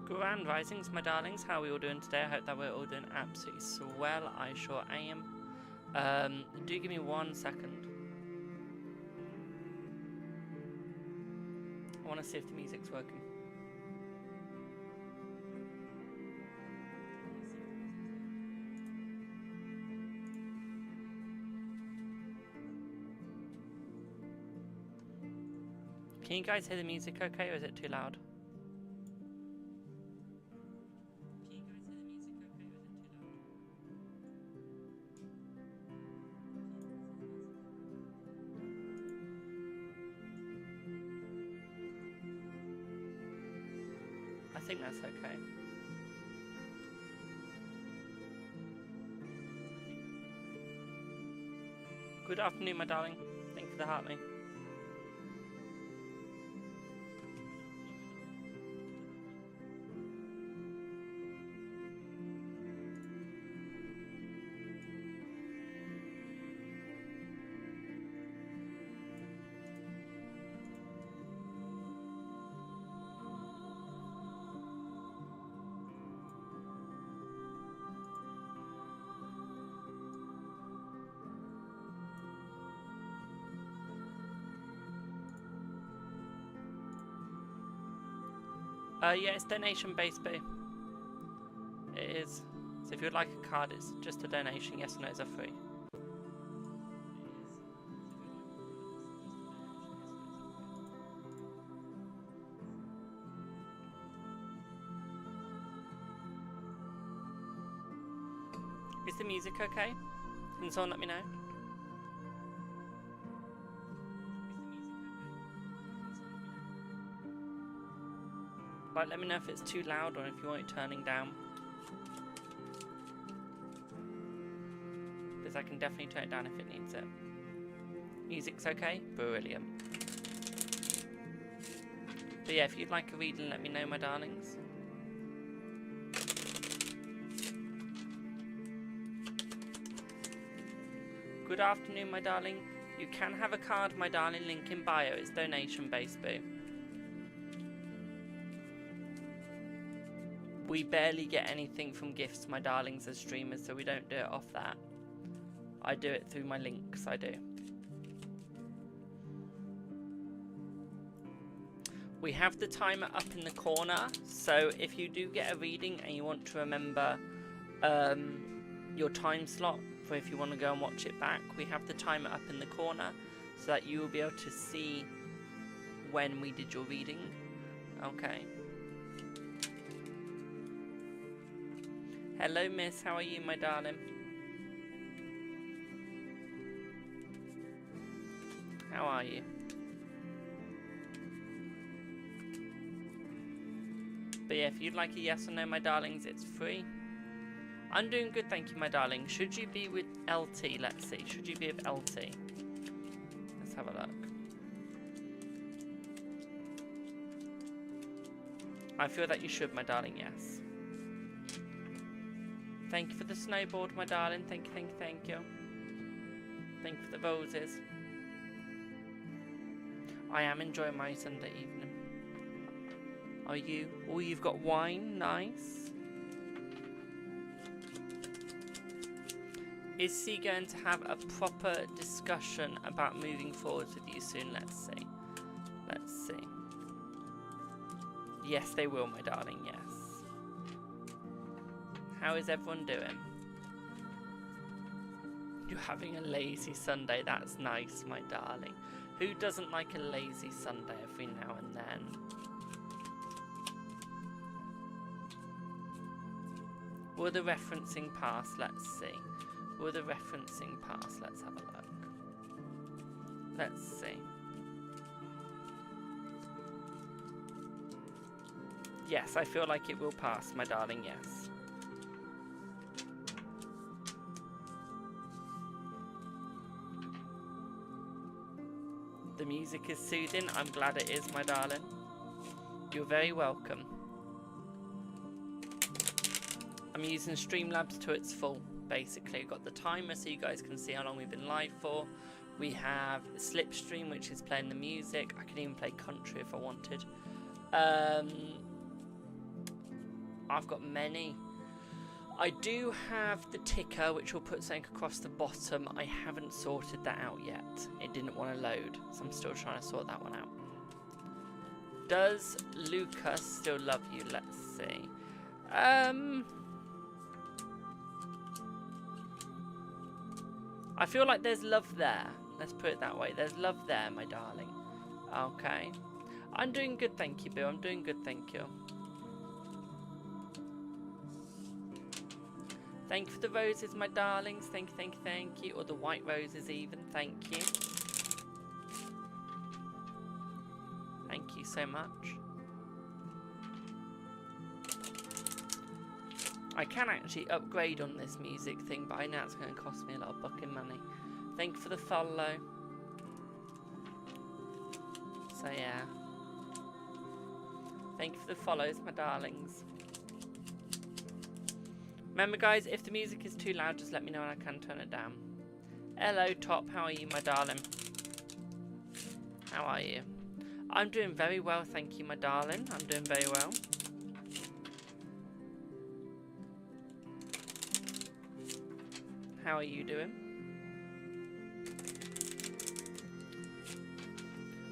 Grand Risings, my darlings. How are we all doing today? I hope that we're all doing absolutely swell. I sure am. Do give me 1 second. I want to see if the music's working. Can you guys hear the music okay, or is it too loud? I think that's okay. Good afternoon, my darling. Thank you for the heart, mate. Yeah, it's donation based, boo. It is. So if you'd like a card, it's just a donation. Yes and no's are free. Is the music okay? Can someone let me know? Like, let me know if it's too loud or if you want it turning down. Because I can definitely turn it down if it needs it. Music's okay? Brilliant. But yeah, if you'd like a reading, let me know, my darlings. Good afternoon, my darling. You can have a card, my darling. Link in bio. It's donation based, boo. We barely get anything from gifts, my darlings, as streamers, so we don't do it off that. I do it through my links, I do. We have the timer up in the corner, so if you do get a reading and you want to remember your time slot for if you want to go and watch it back, we have the timer up in the corner so that you will be able to see when we did your reading. Okay. Hello, miss. How are you, my darling? How are you? But yeah, if you'd like a yes or no, my darlings, it's free. I'm doing good, thank you, my darling. Should you be with LT? Let's see. Should you be with LT? Let's have a look. I feel that you should, my darling, yes. Thank you for the snowboard, my darling. Thank you, thank you, thank you. Thank you for the roses. I am enjoying my Sunday evening. Are you? Oh, you've got wine? Nice. Is C going to have a proper discussion about moving forward with you soon? Let's see. Let's see. Yes, they will, my darling, yes. How is everyone doing? You're having a lazy Sunday. That's nice, my darling. Who doesn't like a lazy Sunday every now and then? Will the referencing pass? Let's see. Will the referencing pass? Let's have a look. Let's see. Yes, I feel like it will pass, my darling, yes. The music is soothing. I'm glad it is, my darling. You're very welcome. I'm using Streamlabs to its full, basically. I've got the timer so you guys can see how long we've been live for. We have Slipstream, which is playing the music. I can even play country if I wanted. I've got many. I do have the ticker, which will put something across the bottom. I haven't sorted that out yet. It didn't want to load, so I'm still trying to sort that one out. Does Lucas still love you? Let's see. I feel like there's love there. Let's put it that way. There's love there, my darling. Okay. I'm doing good, thank you, Boo. I'm doing good, thank you. Thank you for the roses, my darlings. Thank you, thank you, thank you. Or the white roses even. Thank you. Thank you so much. I can actually upgrade on this music thing, but I know it's going to cost me a lot of fucking money. Thank you for the follow. So yeah. Thank you for the follows, my darlings. Remember guys, if the music is too loud, just let me know and I can turn it down. Hello Top, how are you, my darling? How are you? I'm doing very well, thank you, my darling. I'm doing very well. How are you doing?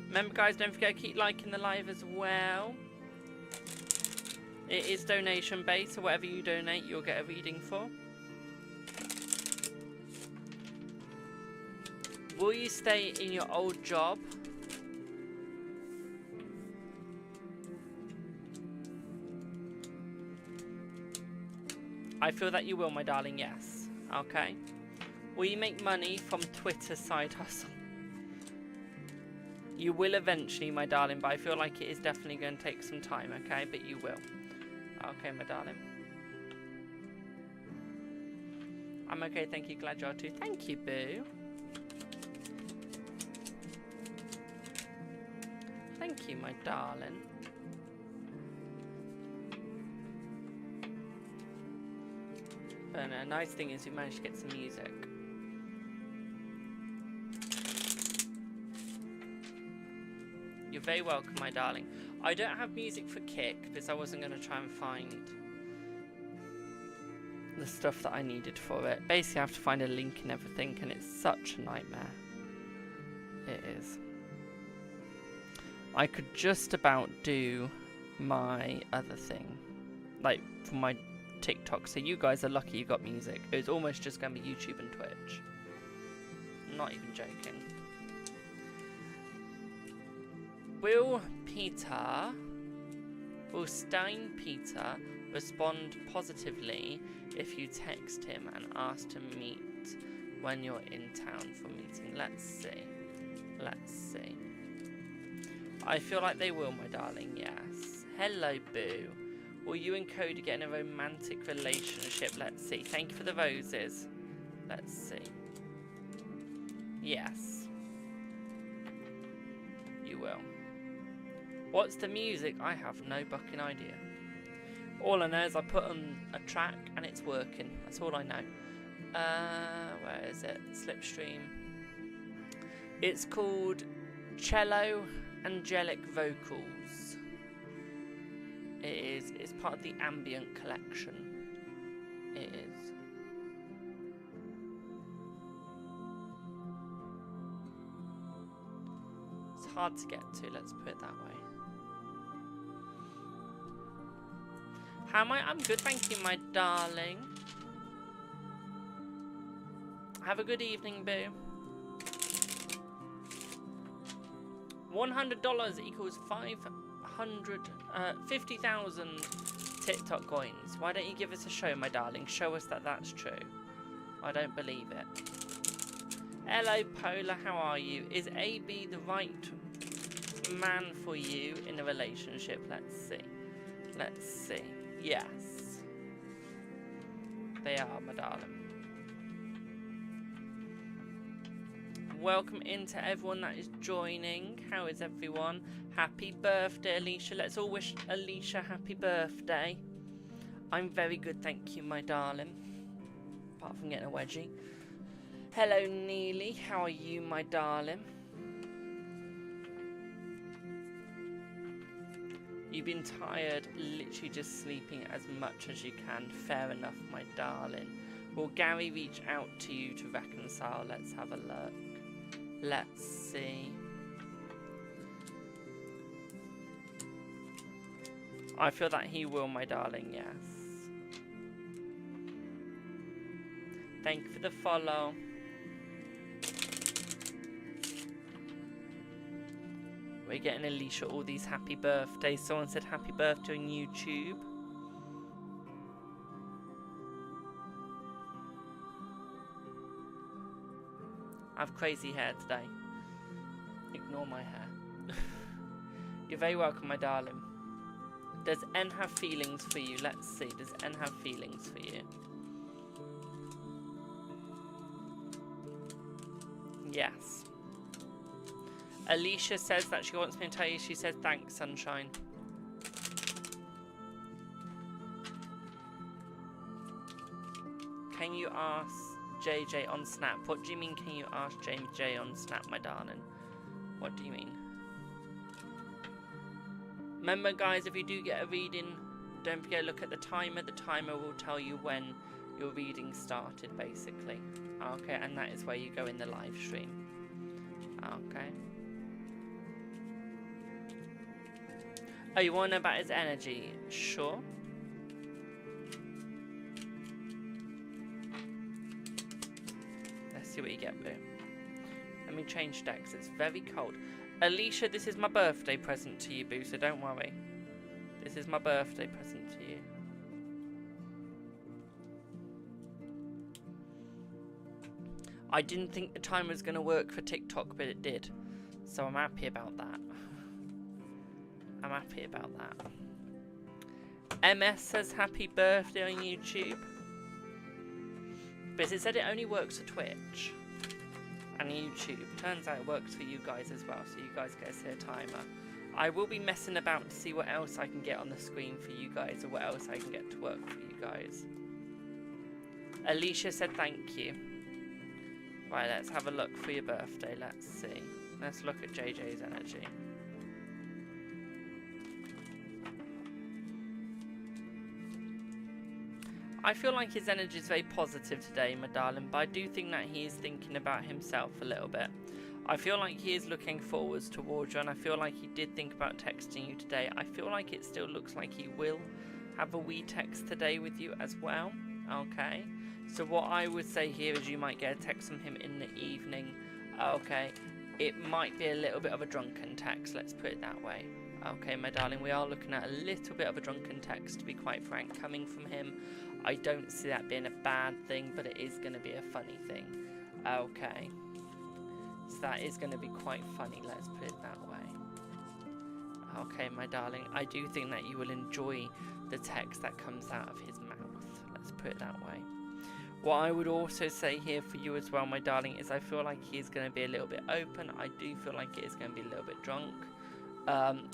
Remember guys, don't forget to keep liking the live as well. It is donation based, so whatever you donate, you'll get a reading for. Will you stay in your old job? I feel that you will, my darling, yes. Okay. Will you make money from Twitter side hustle? You will eventually, my darling, but I feel like it is definitely going to take some time, okay? But you will. Okay, my darling. I'm okay, thank you. Glad you are too. Thank you, Boo. Thank you, my darling. But a nice thing is we managed to get some music. You're very welcome, my darling. I don't have music for Kick because I wasn't going to try and find the stuff that I needed for it. Basically, I have to find a link and everything, and it's such a nightmare. It is. I could just about do my other thing, like for my TikTok. So you guys are lucky you got music. It was almost just going to be YouTube and Twitch. I'm not even joking. Will Stein Peter respond positively if you text him and ask to meet when you're in town for a meeting? Let's see. Let's see. I feel like they will, my darling, yes. Hello, Boo. Will you and Cody get in a romantic relationship? Let's see. Thank you for the roses. Let's see. Yes. You will. What's the music? I have no fucking idea. All I know is I put on a track and it's working. That's all I know. Where is it? Slipstream. It's called Cello Angelic Vocals. It's part of the Ambient collection. It is. It's hard to get to, let's put it that way. How am I? I'm good, thank you, my darling. Have a good evening, Boo. $100 equals 50,000 TikTok coins. Why don't you give us a show, my darling? Show us that that's true. I don't believe it. Hello, Polar. How are you? Is AB the right man for you in a relationship? Let's see. Let's see. Yes. They are, my darling. Welcome into everyone that is joining. How is everyone? Happy birthday, Alicia. Let's all wish Alicia happy birthday. I'm very good, thank you, my darling. Apart from getting a wedgie. Hello, Neely. How are you, my darling? You've been tired, literally just sleeping as much as you can. Fair enough, my darling. Will Gary reach out to you to reconcile? Let's have a look. Let's see. I feel that he will, my darling, yes. Thank you for the follow. We're getting Alicia all these happy birthdays. Someone said happy birthday on YouTube. I have crazy hair today. Ignore my hair. You're very welcome, my darling. Does N have feelings for you? Let's see. Does N have feelings for you? Yes. Alicia says that she wants me to tell you. She says thanks, sunshine. Can you ask JJ on Snap? What do you mean, can you ask JJ on Snap, my darling? What do you mean? Remember, guys, if you do get a reading, don't forget to look at the timer. The timer will tell you when your reading started, basically. Okay, and that is where you go in the live stream. Okay. Oh, you want to know about his energy? Sure. Let's see what you get, Boo. Let me change decks. It's very cold. Alicia, this is my birthday present to you, Boo, so don't worry. This is my birthday present to you. I didn't think the timer was going to work for TikTok, but it did. So I'm happy about that. I'm happy about that. MS says happy birthday on YouTube. But it said it only works for Twitch and YouTube. Turns out it works for you guys as well, so you guys get to see a timer. I will be messing about to see what else I can get on the screen for you guys, or what else I can get to work for you guys. Alicia said thank you. Right, let's have a look for your birthday. Let's see. Let's look at JJ's energy. I feel like his energy is very positive today, my darling, but I do think that he is thinking about himself a little bit. I feel like he is looking forwards towards you, and I feel like he did think about texting you today. I feel like it still looks like he will have a wee text today with you as well. Okay, so what I would say here is you might get a text from him in the evening. Okay, it might be a little bit of a drunken text, let's put it that way. Okay, my darling, we are looking at a little bit of a drunken text, to be quite frank, coming from him. I don't see that being a bad thing, but it is going to be a funny thing. Okay. So that is going to be quite funny, let's put it that way. Okay, my darling, I do think that you will enjoy the text that comes out of his mouth. Let's put it that way. What I would also say here for you as well, my darling, is I feel like he is going to be a little bit open. I do feel like it is going to be a little bit drunk.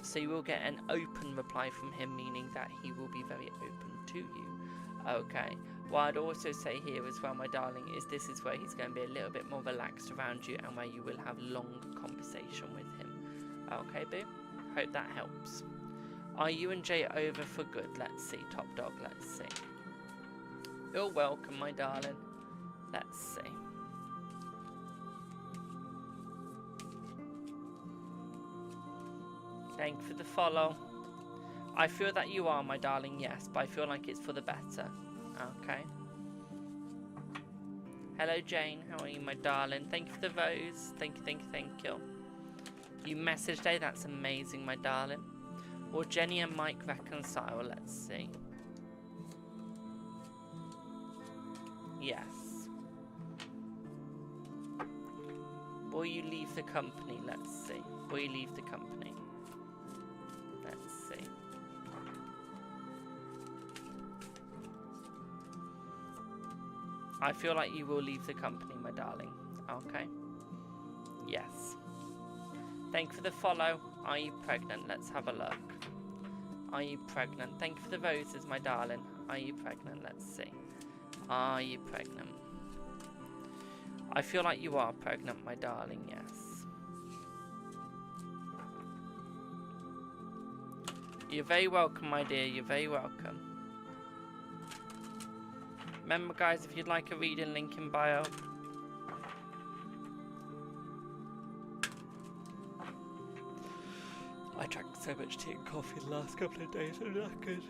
So you will get an open reply from him, meaning that he will be very open to you. Okay, what I'd also say here as well, my darling, is this is where he's going to be a little bit more relaxed around you, and where you will have long conversation with him. Okay, boo? Hope that helps. Are you and Jay over for good? Let's see. Top dog, let's see. You're welcome, my darling. Let's see. Thank you for the follow. I feel that you are, my darling, yes, but I feel like it's for the better. Okay. Hello, Jane. How are you, my darling? Thank you for the rose. Thank you, thank you, thank you. You messaged today? That's amazing, my darling. Will Jenny and Mike reconcile? Let's see. Yes. Will you leave the company? Let's see. Will you leave the company? Let's see. I feel like you will leave the company, my darling. Okay. Yes. Thank you for the follow. Are you pregnant? Let's have a look. Are you pregnant? Thank you for the roses, my darling. Are you pregnant? Let's see. Are you pregnant? I feel like you are pregnant, my darling, yes. You're very welcome, my dear. You're very welcome. Remember, guys, if you'd like a reading, link in bio. I drank so much tea and coffee the last couple of days. I'm not good.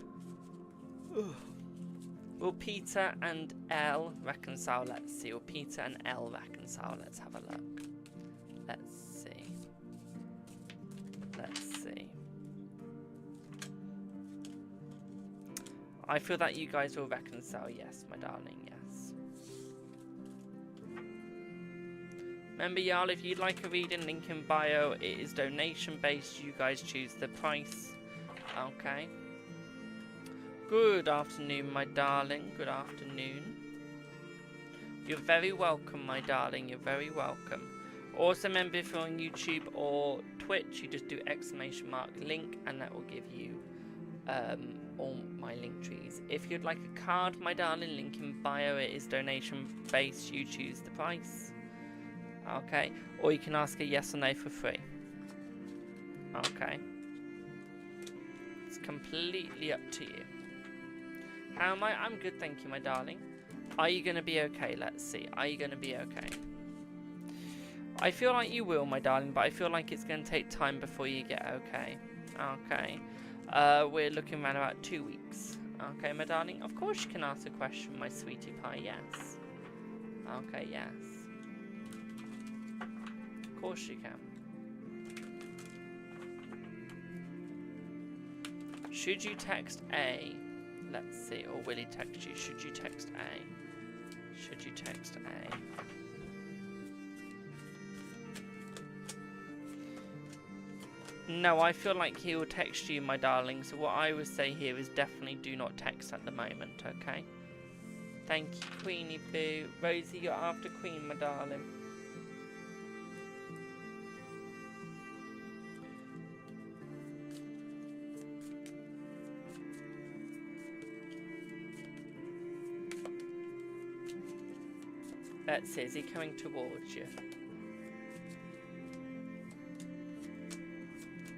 Will Peter and L reconcile? Let's see. Will Peter and L reconcile? Let's have a look. Let's see. Let's see. I feel that you guys will reconcile. Yes, my darling. Yes. Remember, y'all, if you'd like a reading, link in bio. It is donation based. You guys choose the price. Okay. Good afternoon, my darling. Good afternoon. You're very welcome, my darling. You're very welcome. Also, remember, if you're on YouTube or Twitch, you just do !link, and that will give you all my link trees. If you'd like a card, my darling, link in bio. It is donation based. You choose the price. Okay. Or you can ask a yes or no for free. Okay. It's completely up to you. How am I? I'm good, thank you, my darling. Are you going to be okay? Let's see. Are you going to be okay? I feel like you will, my darling, but I feel like it's going to take time before you get okay. Okay. We're looking around about 2 weeks. Okay, my darling. Of course you can ask a question, my sweetie pie. Yes. Okay, yes. Of course you can. Should you text A? Let's see. Or will he text you? Should you text A? Should you text A? No, I feel like he will text you, my darling. So what I would say here is definitely do not text at the moment, okay? Thank you, Queenie Boo. Rosie, you're after Queen, my darling. Let's see, is he coming towards you?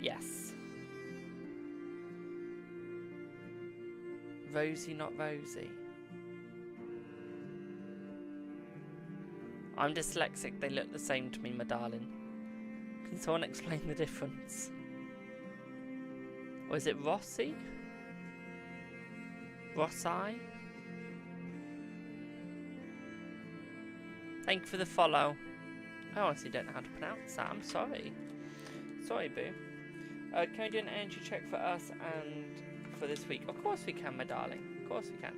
Yes. Rosie, not Rosie. I'm dyslexic, they look the same to me, my darling. Can someone explain the difference? Or is it Rossi? Rossi? Thank you for the follow. I honestly don't know how to pronounce that, I'm sorry. Sorry, boo. Can we do an energy check for us and for this week? Of course we can, my darling. Of course we can.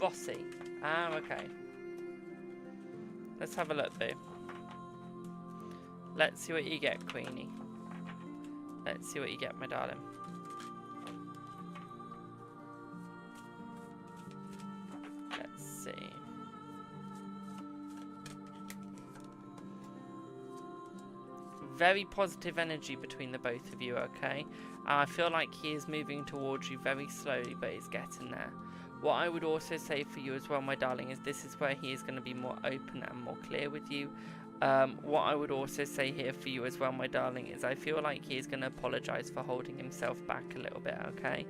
Rossi. Okay. Let's have a look, boo. Let's see what you get, Queenie. Let's see what you get, my darling. Let's see. Very positive energy between the both of you, okay? I feel like he is moving towards you very slowly, but he's getting there. What I would also say for you as well, my darling, is this is where he is going to be more open and more clear with you. What I would also say here for you as well, my darling, is I feel like he is going to apologise for holding himself back a little bit, okay?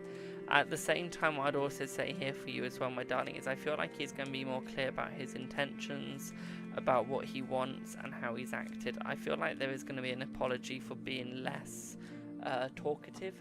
At the same time, what I'd also say here for you as well, my darling, is I feel like he's going to be more clear about his intentions, about what he wants and how he's acted. I feel like there is going to be an apology for being less talkative.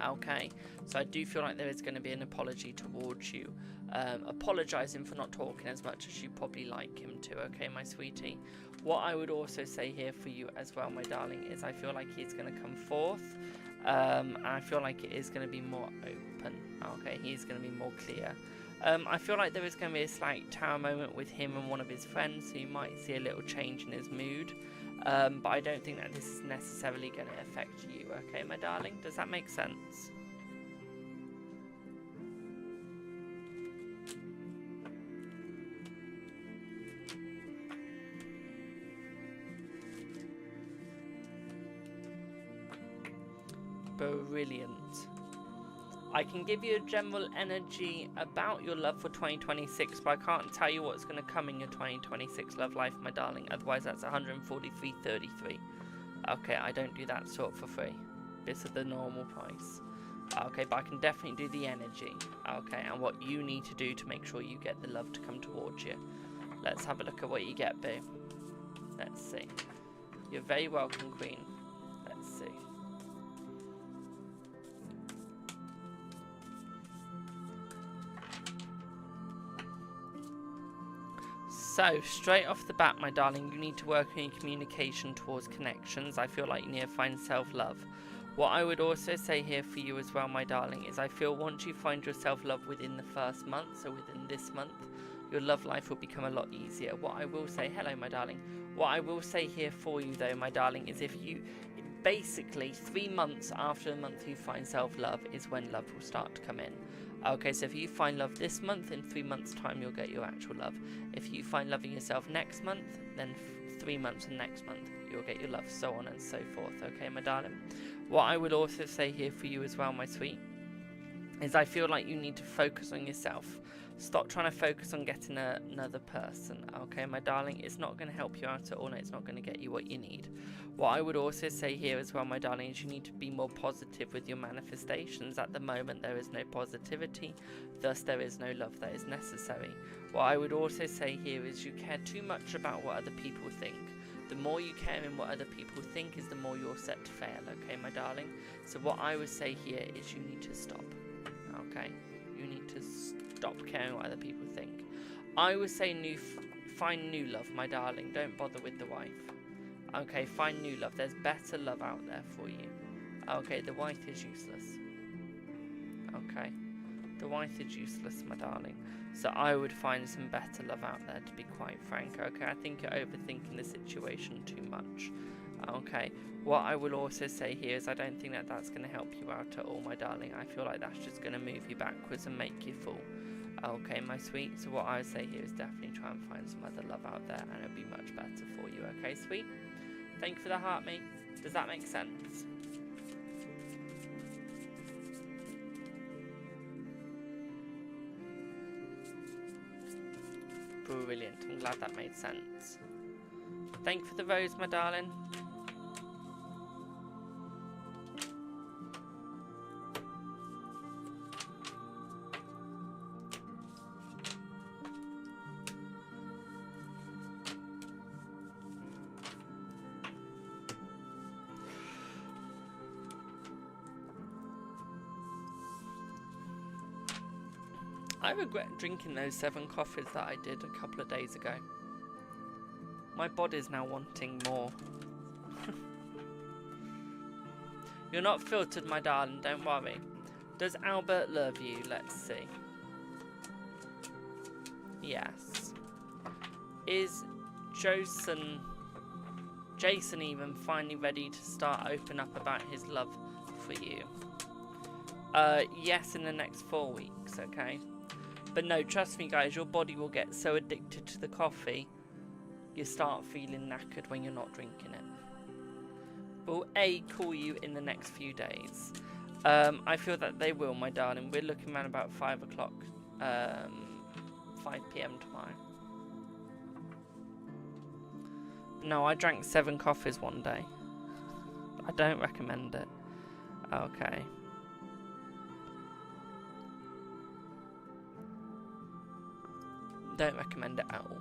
Okay, so I do feel like there is going to be an apology towards you, apologising for not talking as much as you probably like him to, okay, my sweetie. What I would also say here for you as well, my darling, is I feel like he's going to come forth, and I feel like it is going to be more open, okay, he's going to be more clear. I feel like there is going to be a slight tower moment with him and one of his friends, so you might see a little change in his mood. But I don't think that this is necessarily going to affect you, okay, my darling? Does that make sense? Brilliant. I can give you a general energy about your love for 2026, but I can't tell you what's going to come in your 2026 love life, my darling. Otherwise, that's 143.33. Okay, I don't do that sort for free. This is the normal price. Okay, but I can definitely do the energy. Okay, and what you need to do to make sure you get the love to come towards you. Let's have a look at what you get, boo. Let's see. You're very welcome, Queen. Let's see. So, straight off the bat, my darling, you need to work on your communication towards connections. I feel like you need to find self-love. What I would also say here for you as well, my darling, is I feel once you find your self-love within the first month, so within this month, your love life will become a lot easier. What I will say, hello, my darling. What I will say here for you, though, my darling, is if you, basically, 3 months after the month you find self-love is when love will start to come in. Okay, so if you find love this month, in 3 months' time, you'll get your actual love. If you find loving yourself next month, then 3 months and next month, you'll get your love, so on and so forth. Okay, my darling? What I would also say here for you as well, my sweet, is I feel like you need to focus on yourself. Stop trying to focus on getting another person. Okay, my darling? It's not going to help you out at all, and it's not going to get you what you need. What I would also say here as well, my darling, is you need to be more positive with your manifestations. At the moment, there is no positivity, thus there is no love that is necessary. What I would also say here is you care too much about what other people think. The more you care in what other people think is the more you're set to fail, okay, my darling? So what I would say here is you need to stop, okay? You need to stop caring what other people think. I would say find new love, my darling. Don't bother with the wife. Okay, find new love. There's better love out there for you. Okay, the wife is useless. Okay, the wife is useless, my darling. So I would find some better love out there, to be quite frank. Okay, I think you're overthinking the situation too much. Okay, what I will also say here is I don't think that that's going to help you out at all, my darling. I feel like that's just going to move you backwards and make you fall. Okay, my sweet. So what I would say here is definitely try and find some other love out there, and it'll be much better for you. Okay, sweet? Thank you for the heart, mate. Does that make sense? Brilliant. I'm glad that made sense. Thank you for the rose, my darling. I regret drinking those 7 coffees that I did a couple of days ago. My body's now wanting more. You're not filtered, my darling, don't worry. Does Albert love you? Let's see. Yes. Is Jason even finally ready to start open up about his love for you? Yes, in the next 4 weeks, okay? But no, trust me guys, your body will get so addicted to the coffee, you start feeling knackered when you're not drinking it. Will A call you in the next few days? I feel that they will, my darling. We're looking around about 5 o'clock, 5 PM tomorrow. No, I drank 7 coffees one day. I don't recommend it. Okay. Don't recommend it at all.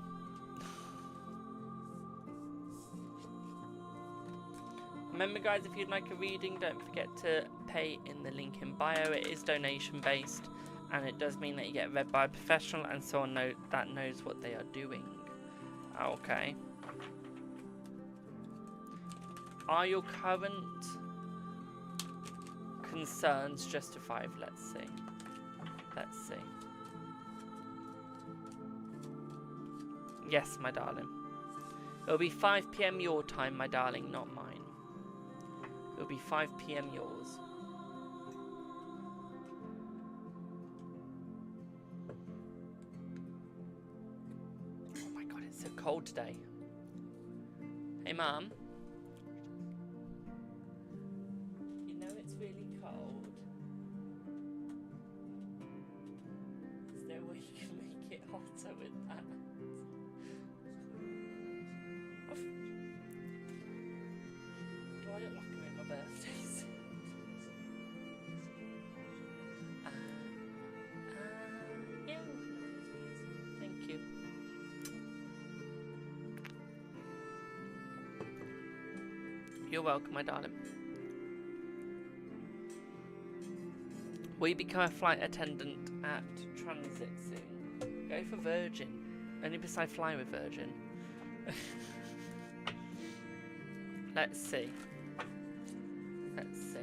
Remember guys, if you'd like a reading, don't forget to pay in the link in bio. It is donation based, and it does mean that you get read by a professional and someone that knows what they are doing. Okay. Are your current concerns justified? Let's see. Let's see. Yes, my darling. It'll be 5 PM your time, my darling, not mine. It'll be 5 PM yours. Oh my god, it's so cold today. Hey, Mum. You know it's really cold. Is there a way you can make it hotter with that? Do I look like I'm at my birthday? You're welcome, my darling. Will you become a flight attendant at Transit soon? Go for Virgin. Only because I fly with Virgin. Let's see. Let's see.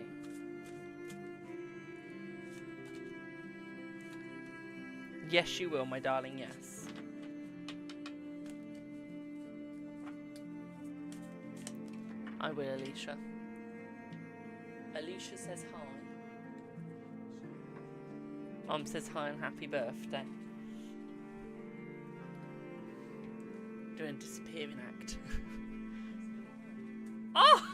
Yes, you will, my darling, yes. I will, Alicia. Alicia says hi. Mom says hi and happy birthday. Doing a disappearing act. Oh!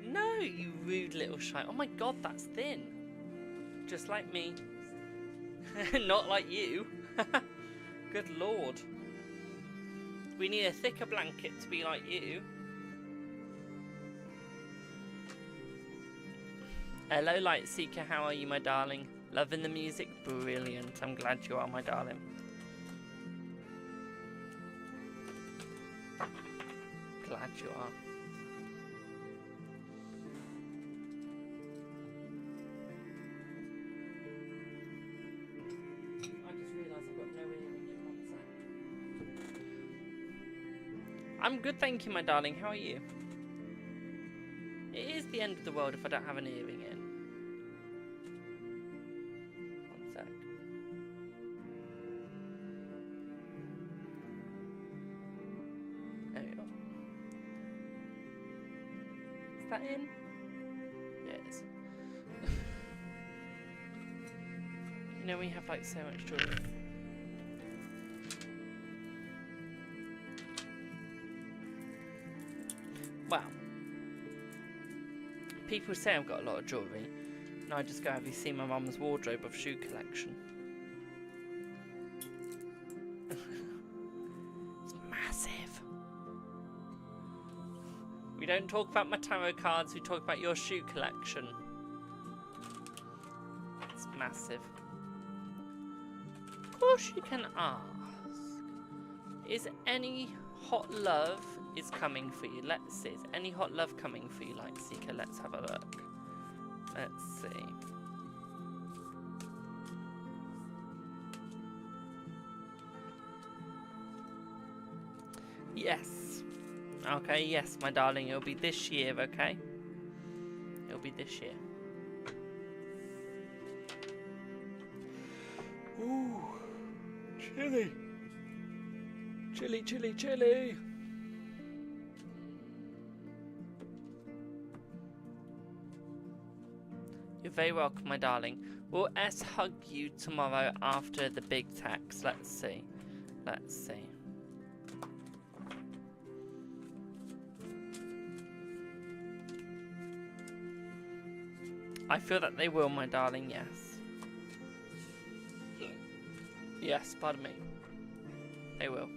No, you rude little shy. Oh my god, that's thin. Just like me. Not like you. Good lord. We need a thicker blanket to be like you. Hello, Lightseeker. How are you, my darling? Loving the music? Brilliant. I'm glad you are, my darling. Glad you are. I just realised I've got no earring in one sec. I'm good, thank you, my darling. How are you? It is the end of the world if I don't have an earring in. One sec. There we go. Is that in? Yeah, it is. You know, we have like so much jewelry. Wow. People say I've got a lot of jewellery, and I just go, have you seen my mum's wardrobe of shoe collection? It's massive. We don't talk about my tarot cards, we talk about your shoe collection. It's massive. Of course you can ask. Is any hot love is coming for you? Let's see. Is any hot love coming for you, Lightseeker? Let's have a look. Let's see. Yes. Okay, yes, my darling. It'll be this year, okay? It'll be this year. Ooh. Chilly. Chilly, chilly, chilly. You're very welcome, my darling. Will S hug you tomorrow after the big text? Let's see. Let's see. I feel that they will, my darling, yes. Yes, pardon me. They will.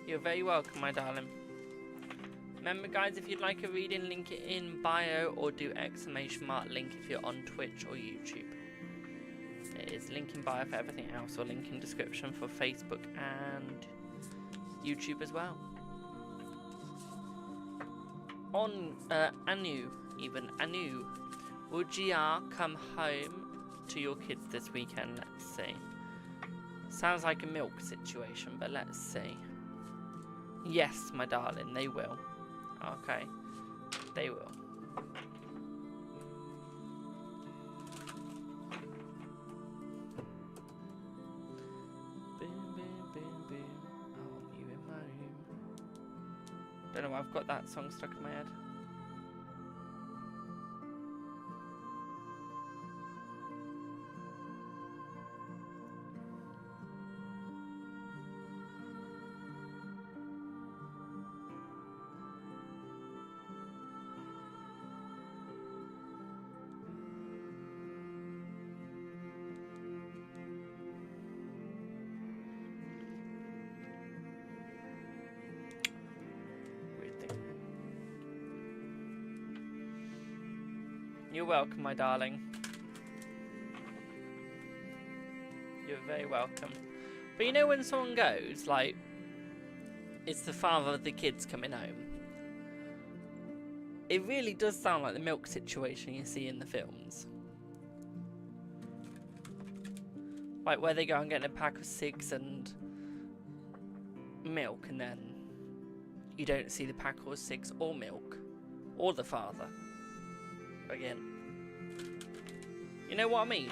You're very welcome, my darling. Remember, guys, if you'd like a reading, link it in bio or do ! Link if you're on Twitch or YouTube. It is link in bio for everything else, or link in description for Facebook and YouTube as well. On Anu, would Gia come home to your kids this weekend? Let's see. Sounds like a milk situation, but let's see. Yes, my darling, they will. Okay, they will. Boom, boom, boom, boom. I want you in my room. Don't know why I've got that song stuck in my head. You're welcome, my darling. You're very welcome. But you know when someone goes, like, it's the father of the kids coming home, it really does sound like the milk situation you see in the films. Like where they go and get a pack of cigs and milk, and then you don't see the pack or cigs or milk or the father again. You know what I mean?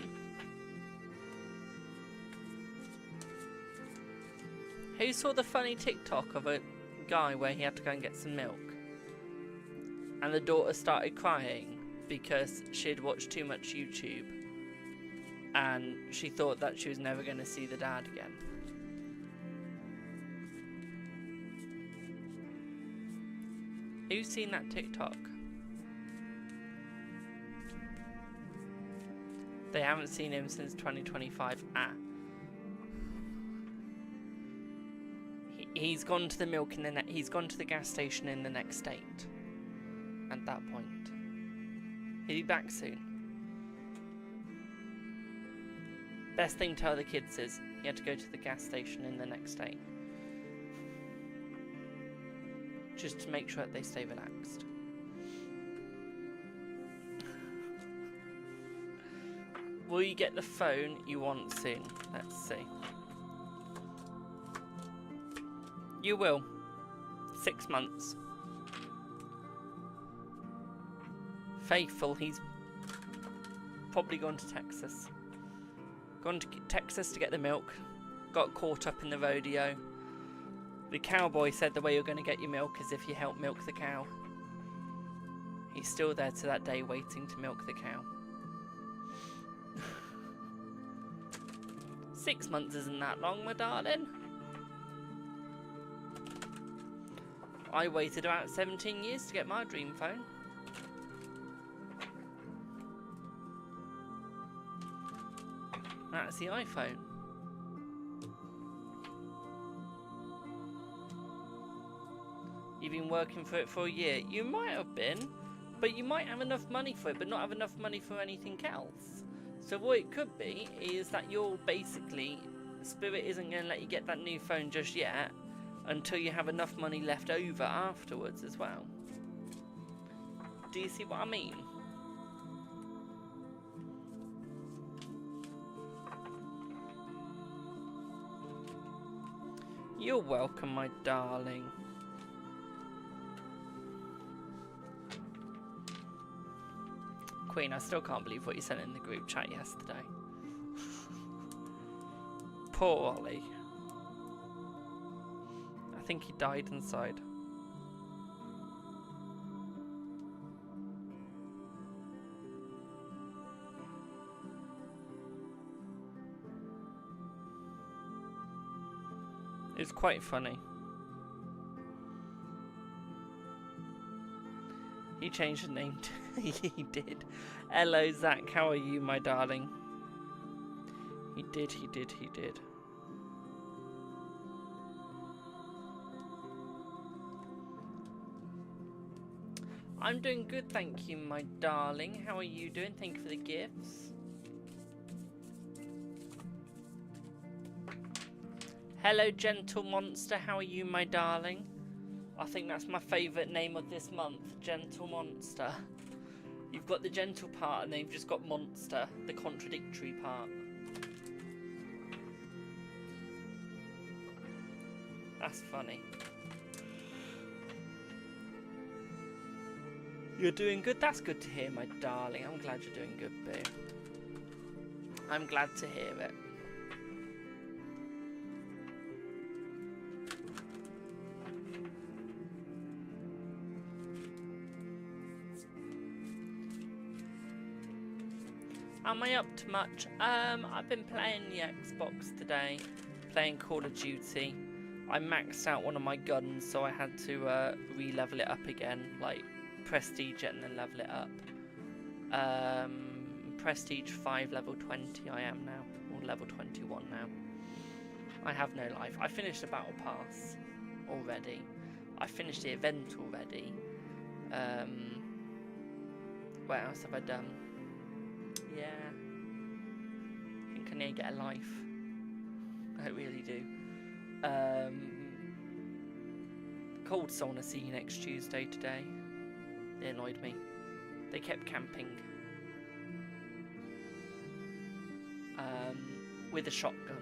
Who saw the funny TikTok of a guy where he had to go and get some milk and the daughter started crying because she had watched too much YouTube and she thought that she was never going to see the dad again? Who's seen that TikTok? They haven't seen him since 2025. He's gone to the milk in the he's gone to the gas station in the next state. At that point, he'll be back soon. Best thing to tell the kids is he had to go to the gas station in the next state, just to make sure that they stay relaxed. Will you get the phone you want soon? Let's see. You will. 6 months. Faithful, he's probably gone to Texas. Gone to Texas to get the milk. Got caught up in the rodeo. The cowboy said the way you're going to get your milk is if you help milk the cow. He's still there to that day waiting to milk the cow. 6 months isn't that long, my darling. I waited about 17 years to get my dream phone. That's the iPhone. You've been working for it for a year. You might have been, but you might have enough money for it, but not have enough money for anything else. So what it could be is that you're basically, Spirit isn't going to let you get that new phone just yet until you have enough money left over afterwards as well. Do you see what I mean? You're welcome, my darling. Queen, I still can't believe what you sent in the group chat yesterday. Poor Ollie. I think he died inside. It was quite funny. He changed the name. He did. Hello, Zach. How are you, my darling? He did. I'm doing good, thank you, my darling. How are you doing? Thank you for the gifts. Hello, Gentle Monster. How are you, my darling? I think that's my favourite name of this month, Gentle Monster. You've got the gentle part and then you've just got Monster, the contradictory part. That's funny. You're doing good? That's good to hear, my darling. I'm glad you're doing good, boo. I'm glad to hear it. Am I up to much? I've been playing the Xbox today, playing Call of Duty. I maxed out one of my guns, so I had to re-level it up again, like prestige it and then level it up. Prestige 5, level 20 I am now, or level 21 now. I have no life. I finished the battle pass already. I finished the event already. What else have I done? Yeah, I think I need to get a life. I really do. Called someone to see you next Tuesday today. They annoyed me. They kept camping. With a shotgun.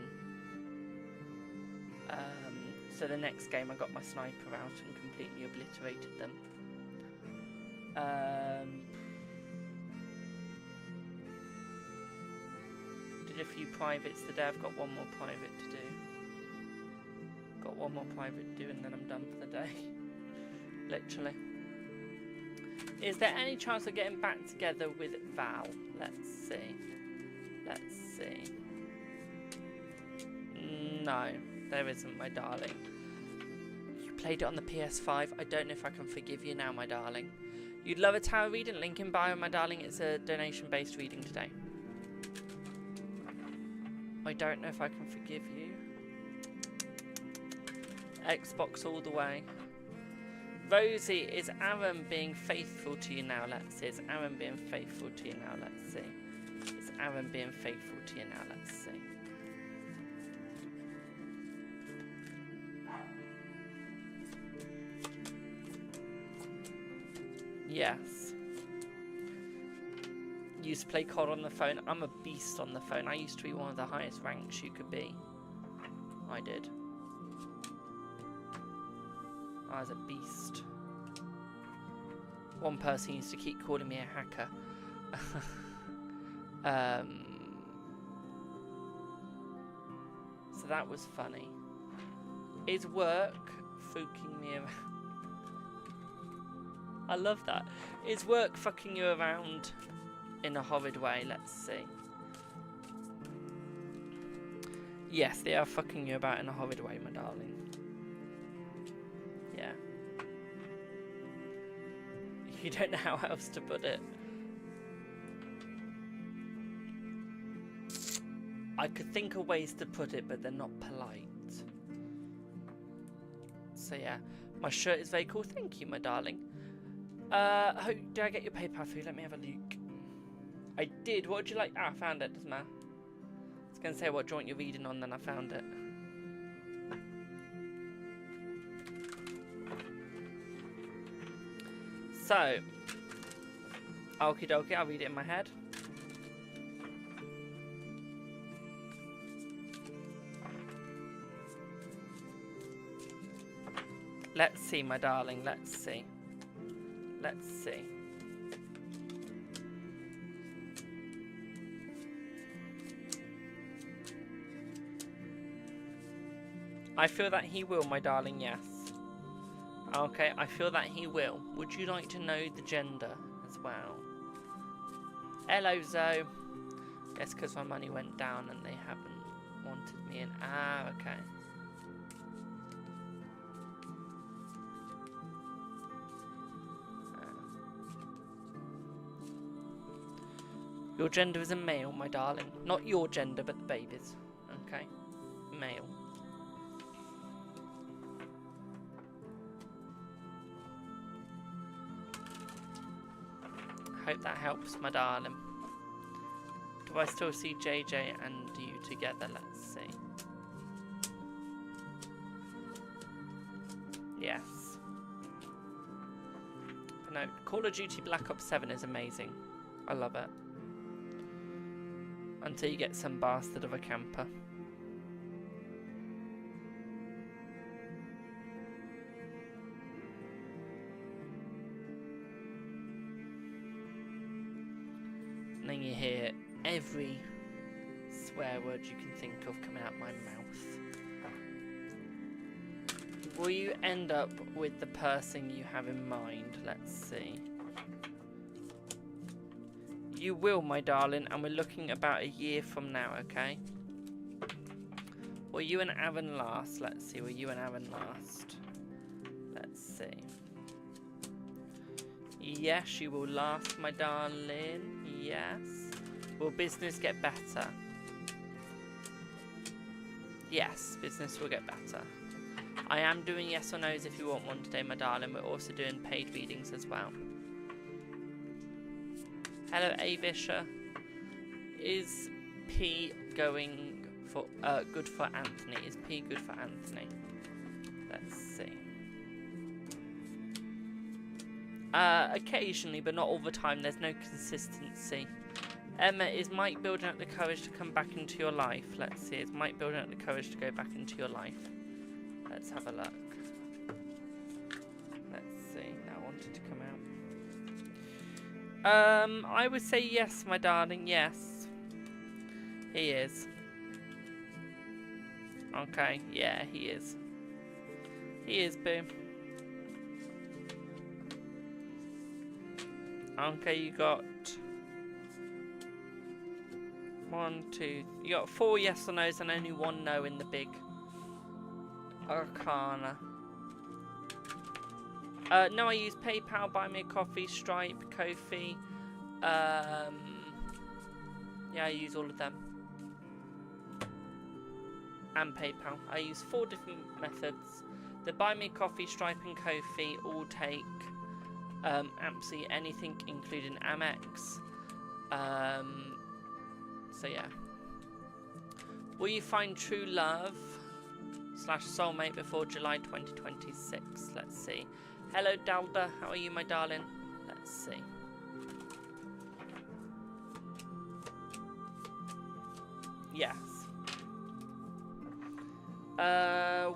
So the next game I got my sniper out and completely obliterated them. Did a few privates today. I've got one more private to do. Got one more private to do and then I'm done for the day. Literally. Is there any chance of getting back together with Val? Let's see. Let's see. No, there isn't, my darling. You played it on the PS5. I don't know if I can forgive you now, my darling. You'd love a tarot reading? Link in bio, my darling. It's a donation-based reading today. I don't know if I can forgive you. Xbox all the way. Rosie, is Aaron being faithful to you now? Let's see. Is Aaron being faithful to you now? Let's see. Is Aaron being faithful to you now? Let's see. Yes. Used to play COD on the phone. I'm a beast on the phone. I used to be one of the highest ranks you could be. I did. I was a beast. One person used to keep calling me a hacker. So that was funny. Is work fucking me around? I love that. Is work fucking you around in a horrid way? Let's see. Yes, they are fucking you about in a horrid way, my darling. Yeah. You don't know how else to put it. I could think of ways to put it, but they're not polite. So yeah, my shirt is very cool. Thank you, my darling. Did I get your PayPal through? Let me have a look. I did. What would you like? Ah, I found it. Doesn't matter. I was going to say what joint you're reading on, then I found it. So, okie dokie, I'll read it in my head. Let's see, my darling. Let's see. Let's see. I feel that he will, my darling, yes. Okay, I feel that he will. Would you like to know the gender as well? Hello, Zoe. Guess because my money went down and they haven't wanted me in. Ah, okay. Your gender is a male, my darling. Not your gender, but the baby's. Okay? Male. Hope that helps, my darling. Do I still see JJ and you together? Let's see. Yes. No, Call of Duty Black Ops 7 is amazing. I love it. Until you get some bastard of a camper. And then you hear every swear word you can think of coming out my mouth. Will you end up with the person you have in mind? Let's see. You will, my darling, and we're looking about a year from now, okay? Will you and Aaron last? Let's see, will you and Aaron last? Let's see. Yes, you will last, my darling. Yes. Will business get better? Yes, business will get better. I am doing yes or no's if you want one today, my darling. We're also doing paid readings as well. Hello, Avisha. Is P going for good for Anthony? Is P good for Anthony? Let's see. Occasionally, but not all the time. There's no consistency. Emma, is Mike building up the courage to come back into your life? Let's see. Is Mike building up the courage to go back into your life? Let's have a look. Let's see. That wanted to come out. I would say yes, my darling. Yes. He is. Okay. Yeah, he is. He is, boo. Okay, you got 1, 2. You got 4 yes or no's and only 1 no in the big arcana. No, I use PayPal, Buy Me a Coffee, Stripe, Ko-fi. Yeah, I use all of them. And PayPal. I use 4 different methods. The Buy Me a Coffee, Stripe and Ko-fi all take absolutely anything, including Amex. So yeah. Will you find true love / soulmate before July 2026? Let's see. Hello Dalda, how are you, my darling? Let's see. Yes.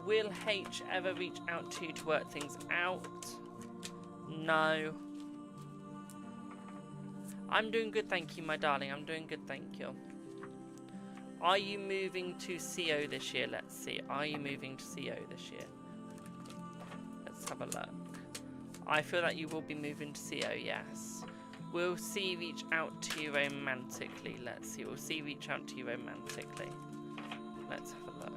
Will H ever reach out to you to work things out? No. I'm doing good, thank you, my darling. I'm doing good, thank you. Are you moving to CO this year? Let's see. Are you moving to CO this year? Let's have a look. I feel that you will be moving to CO, yes. Will C reach out to you romantically? Let's see. Will C reach out to you romantically? Let's have a look.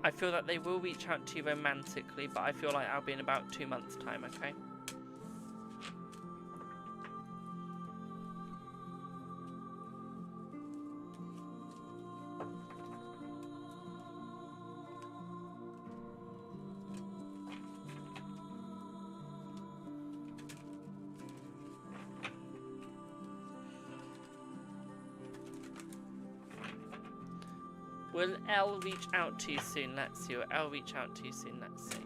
I feel that they will reach out to you romantically, but I feel like I'll be in about 2 months' time, okay? Will L reach out to you soon? Let's see. Will L reach out to you soon? Let's see.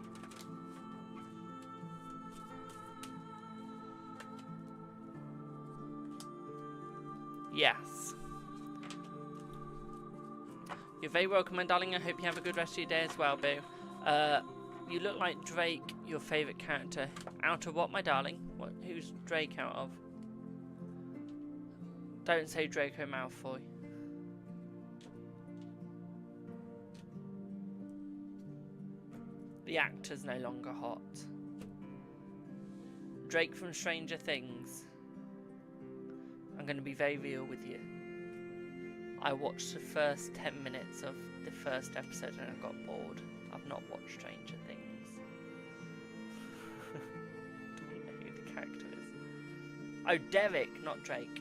Yes. You're very welcome, my darling. I hope you have a good rest of your day as well, boo. You look like Drake, your favourite character. Out of what, my darling? Who's Drake out of? Don't say Draco Malfoy. The actor's no longer hot. Drake from Stranger Things. I'm going to be very real with you. I watched the first 10 minutes of the first episode and I got bored. I've not watched Stranger Things. Don't know who the character is. Oh, Derek, not Drake.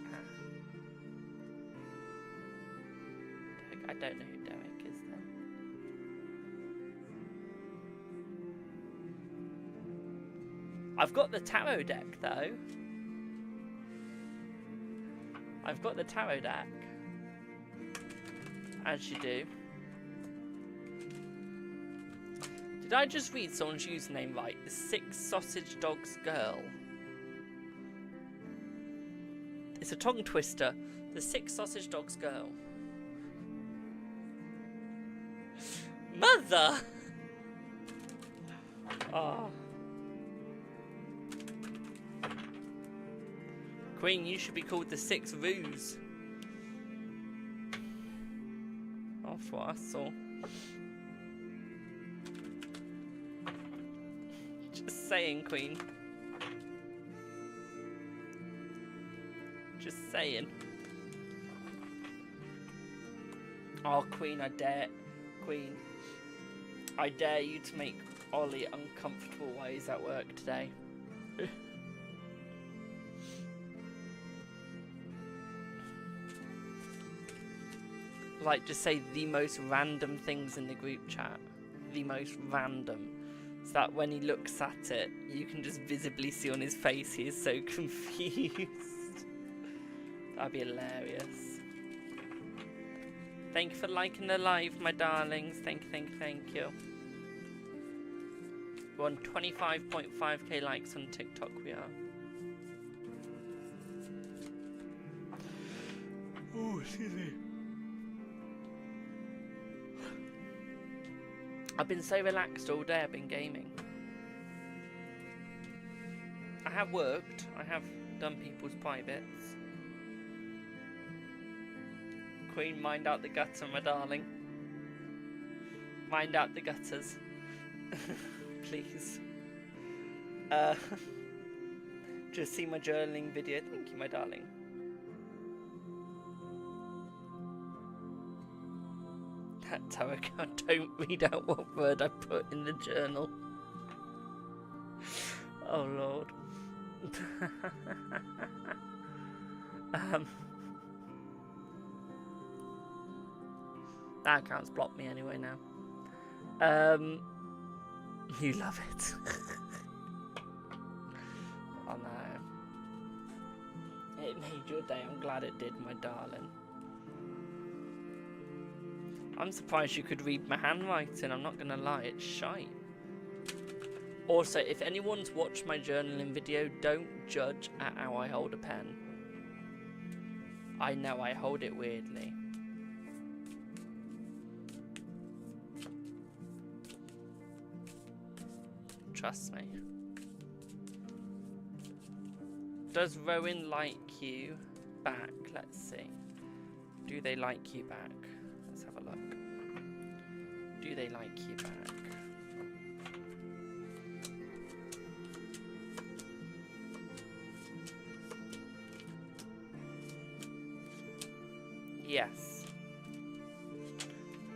I don't know who Derek is then. I've got the tarot deck though. I've got the tarot deck. As you do. Did I just read someone's username right? The 6 Sausage Dogs Girl. It's a tongue twister. The 6 Sausage Dogs Girl. Mother! Oh. Queen, you should be called the 6 Ruse. That's what I saw. Just saying, Queen. Just saying. Oh, Queen, I dare. Queen. I dare you to make Ollie uncomfortable while he's at work today. Like, just say the most random things in the group chat. The most random. So that when he looks at it, you can just visibly see on his face he is so confused. That'd be hilarious. Thank you for liking the live, my darlings. Thank you. We're on 25.5k likes on TikTok, we are. Oh, excuse me. I've been so relaxed all day, I've been gaming. I have worked, I have done people's privates. Queen, mind out the gutter, my darling. Mind out the gutters. Please. Just see my journaling video. Thank you, my darling. That tarot card, don't read out what word I put in the journal. Oh, Lord. That account's blocked me anyway now. You love it. Oh no. It made your day. I'm glad it did, my darling. I'm surprised you could read my handwriting. I'm not gonna lie, it's shite. Also, if anyone's watched my journaling video, don't judge at how I hold a pen. I know I hold it weirdly. Trust me. Does Rowan like you back? Let's see. Do they like you back? Let's have a look. Do they like you back? Yes.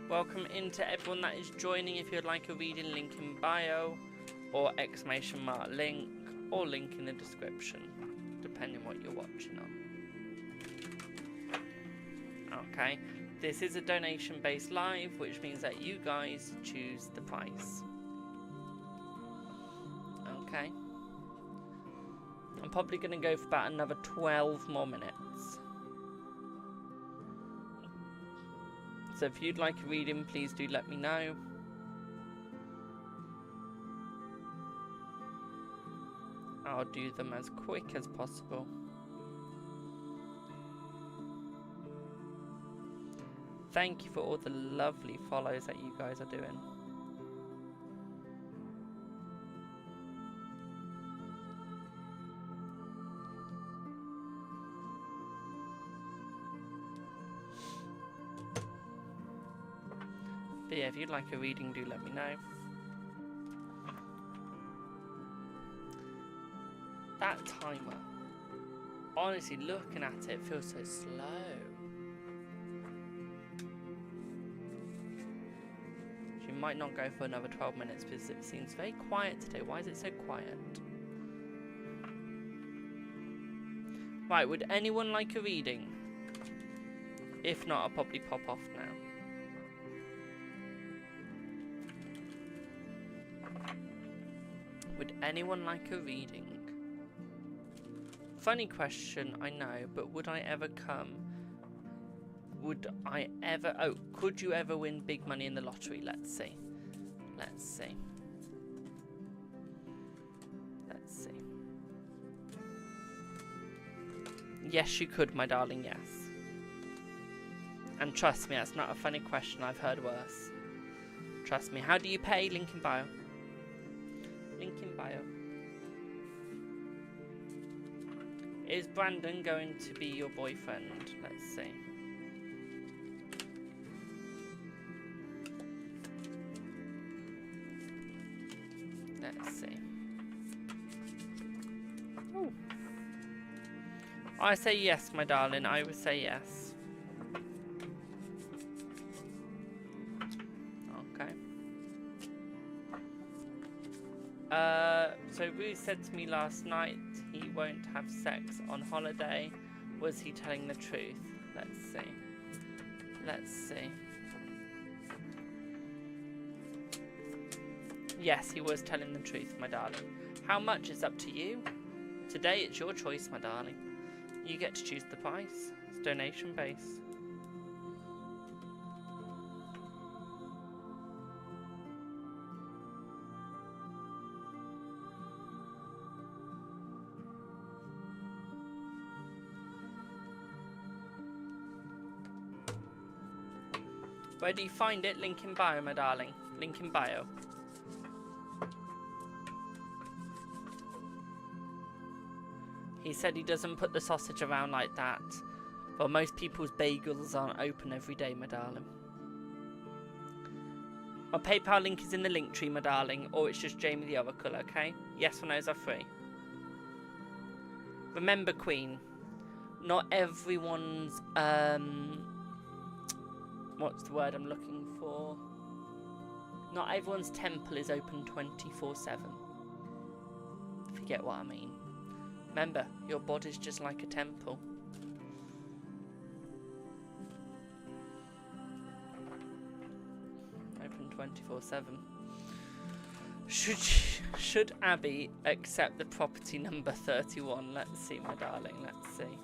Welcome into everyone that is joining. If you'd like a reading, link in bio, or ! link, or link in the description, depending what you're watching on. Okay, this is a donation-based live, which means that you guys choose the price. Okay. I'm probably going to go for about another 12 more minutes. So if you'd like a reading, please do let me know. I'll do them as quick as possible. Thank you for all the lovely follows that you guys are doing. But yeah, if you'd like a reading, do let me know. That timer, honestly, looking at it feels so slow. She might not go for another 12 minutes because it seems very quiet today. Why is it so quiet? Right, would anyone like a reading? If not, I'll probably pop off now. Would anyone like a reading? Funny question, I know, but would I ever come? Would I ever... Oh, could you ever win big money in the lottery? Let's see. Let's see. Let's see. Yes, you could, my darling, yes. And trust me, that's not a funny question. I've heard worse. Trust me. How do you pay? Link in bio. Link in bio. Is Brandon going to be your boyfriend? Let's see. Let's see. Ooh. I say yes, my darling. I would say yes. Okay. So Ruth said to me last night he won't have sex on holiday. Was he telling the truth? Let's see. Let's see. Yes, he was telling the truth, my darling. How much is up to you? Today it's your choice, my darling. You get to choose the price. It's donation based. Where do you find it? Link in bio, my darling. Link in bio. He said he doesn't put the sausage around like that. Well, most people's bagels aren't open every day, my darling. My PayPal link is in the link tree, my darling, or it's just Jamie the Oracle, okay? Yes or no's are free. Remember, Queen, not everyone's, what's the word I'm looking for? Not everyone's temple is open 24/7. If you get what I mean. Remember, your body's just like a temple. Open 24/7. Should Abby accept the property number 31? Let's see, my darling. Let's see.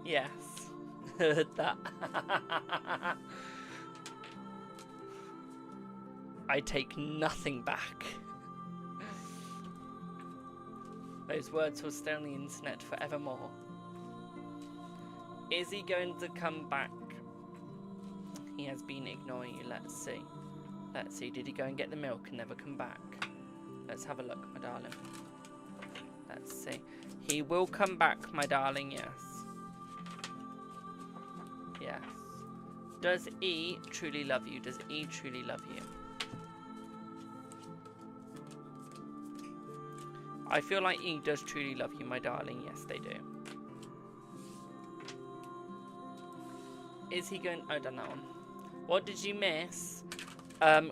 Yes. Heard that. I take nothing back. Those words will stay on the internet forevermore. Is he going to come back? He has been ignoring you. Let's see. Let's see. Did he go and get the milk and never come back? Let's have a look, my darling. Let's see. He will come back, my darling, yes. Yes. Does E truly love you? Does E truly love you? I feel like E does truly love you, my darling. Yes, they do. Is he going... Oh, done that one. What did you miss?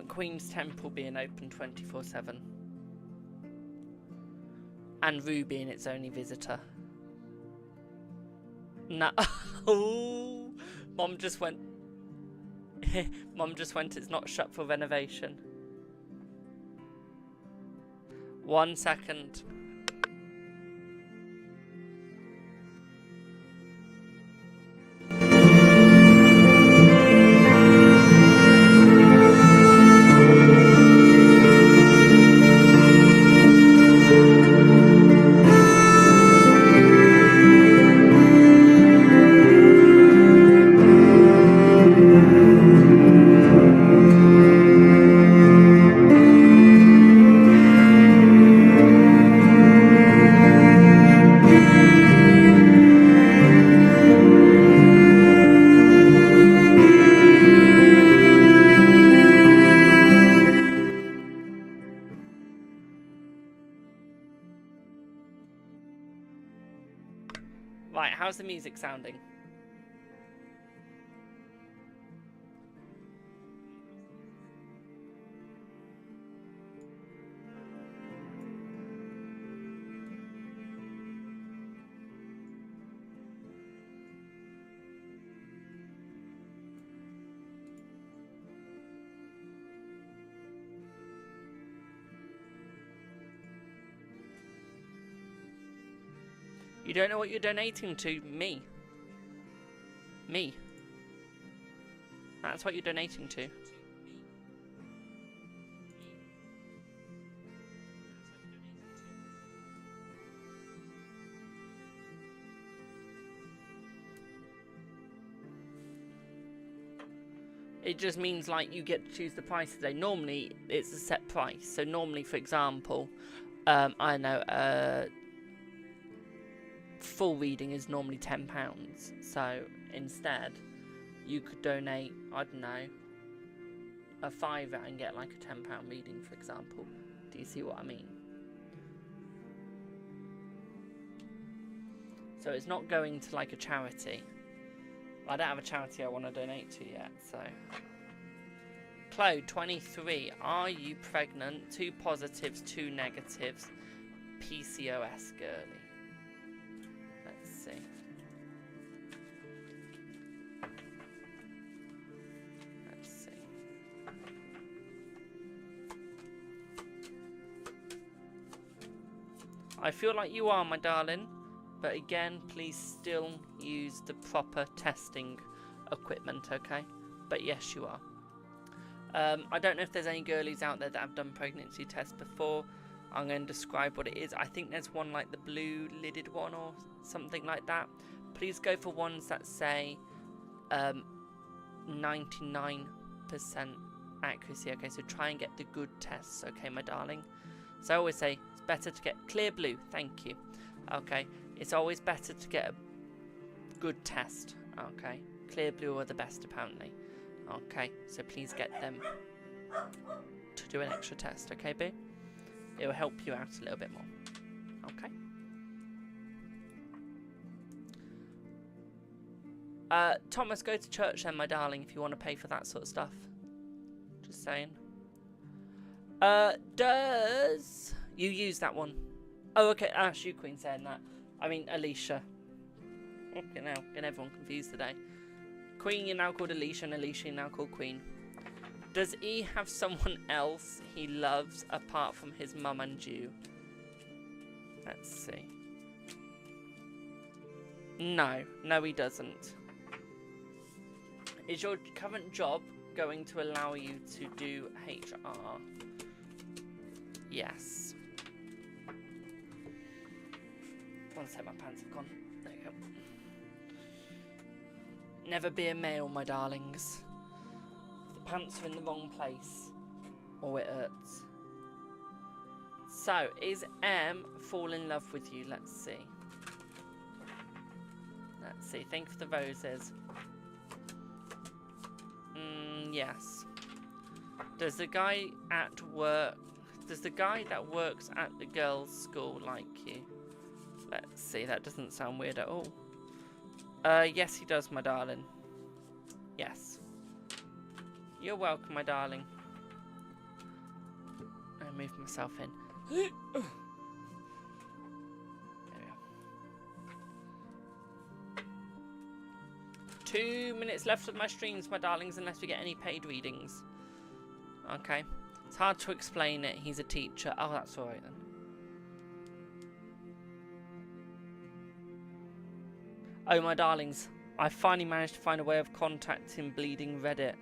Queen's Temple being open 24/7. And Rue being its only visitor. No. Oh, Mom just went... Mom just went, it's not shut for renovation. 1 second. Right, how's the music sounding? You don't know what you're donating to? Me. Me. That's what you're donating to. It just means like you get to choose the price today. Normally it's a set price. So normally, for example, I know full reading is normally £10. So instead, you could donate, I don't know, a £5 and get like a £10 reading, for example. Do you see what I mean? So it's not going to like a charity. I don't have a charity I want to donate to yet, so. Claude, 23. Are you pregnant? 2 positives, 2 negatives. PCOS girly. Let's see. Let's see. I feel like you are, my darling. But again, please still use the proper testing equipment, okay? But yes, you are. I don't know if there's any girlies out there that have done pregnancy tests before. I'm going to describe what it is. I think there's one like the blue lidded one or something like that. Please go for ones that say 99% accuracy. Okay, so try and get the good tests, okay, my darling? So I always say it's better to get clear blue. Thank you. Okay, it's always better to get a good test. Okay, clear blue are the best apparently. Okay, so please get them to do an extra test, okay, boo? It will help you out a little bit more. Okay. Thomas, go to church then, my darling, if you want to pay for that sort of stuff. Just saying. Does you use that one? Oh, okay. Ash, you Queen saying that. I mean, Alicia. Okay, now getting everyone confused today. Queen, you're now called Alicia, and Alicia, you're now called Queen. Does he have someone else he loves apart from his mum and you? Let's see. No, he doesn't. Is your current job going to allow you to do HR? Yes. One sec, my pants have gone. There you go. Never be a male, my darlings. The pants are in the wrong place, or it hurts. So, is M fall in love with you? Let's see. Let's see. Thank you for the roses. Yes. Does the guy at work... Does the guy that works at the girls' school like you? Let's see. That doesn't sound weird at all. Yes, he does, my darling. Yes. You're welcome, my darling. I moved myself in. There we are. 2 minutes left of my streams, my darlings, unless we get any paid readings. Okay. It's hard to explain it. He's a teacher. Oh, that's alright then. Oh, my darlings. I finally managed to find a way of contacting Bleeding Reddit.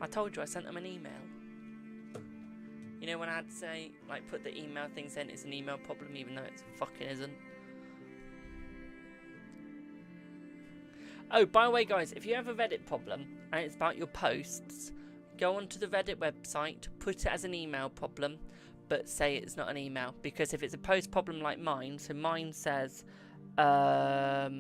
I told you I sent them an email. You know when I'd say, like, put the email thing saying it's an email problem even though it fucking isn't. Oh, by the way, guys, if you have a Reddit problem and it's about your posts, go onto the Reddit website, put it as an email problem, but say it's not an email. Because if it's a post problem like mine, so mine says, so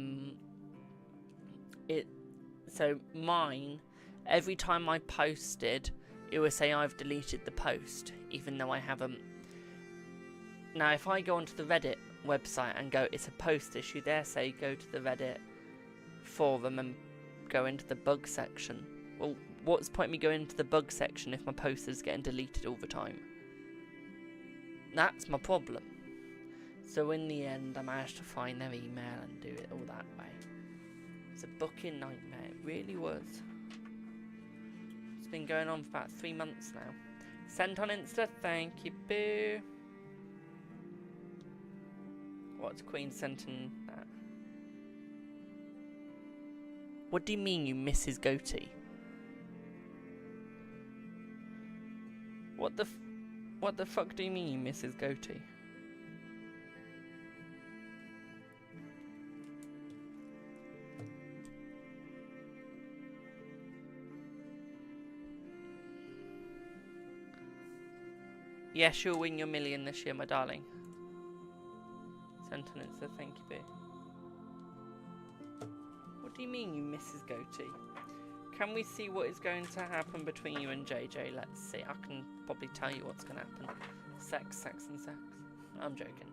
mine, every time I posted, it will say I've deleted the post, even though I haven't. Now, if I go onto the Reddit website and go, it's a post issue, there say go to the Reddit forum and go into the bug section. Well, what's the point of me going into the bug section if my post is getting deleted all the time? That's my problem. So in the end, I managed to find their email and do it all that way. It's a booking nightmare, it really was. It's been going on for about 3 months now. Sent on Insta, thank you, boo. What's Queen sent in that? What do you mean you miss his goatee? What the fuck do you mean you miss his goatee? Yes, you'll win your million this year, my darling. Sentence, so thank you, boo. What do you mean you miss his goatee? Can we see what is going to happen between you and JJ? Let's see. I can probably tell you what's going to happen. Sex, sex, and sex. I'm joking.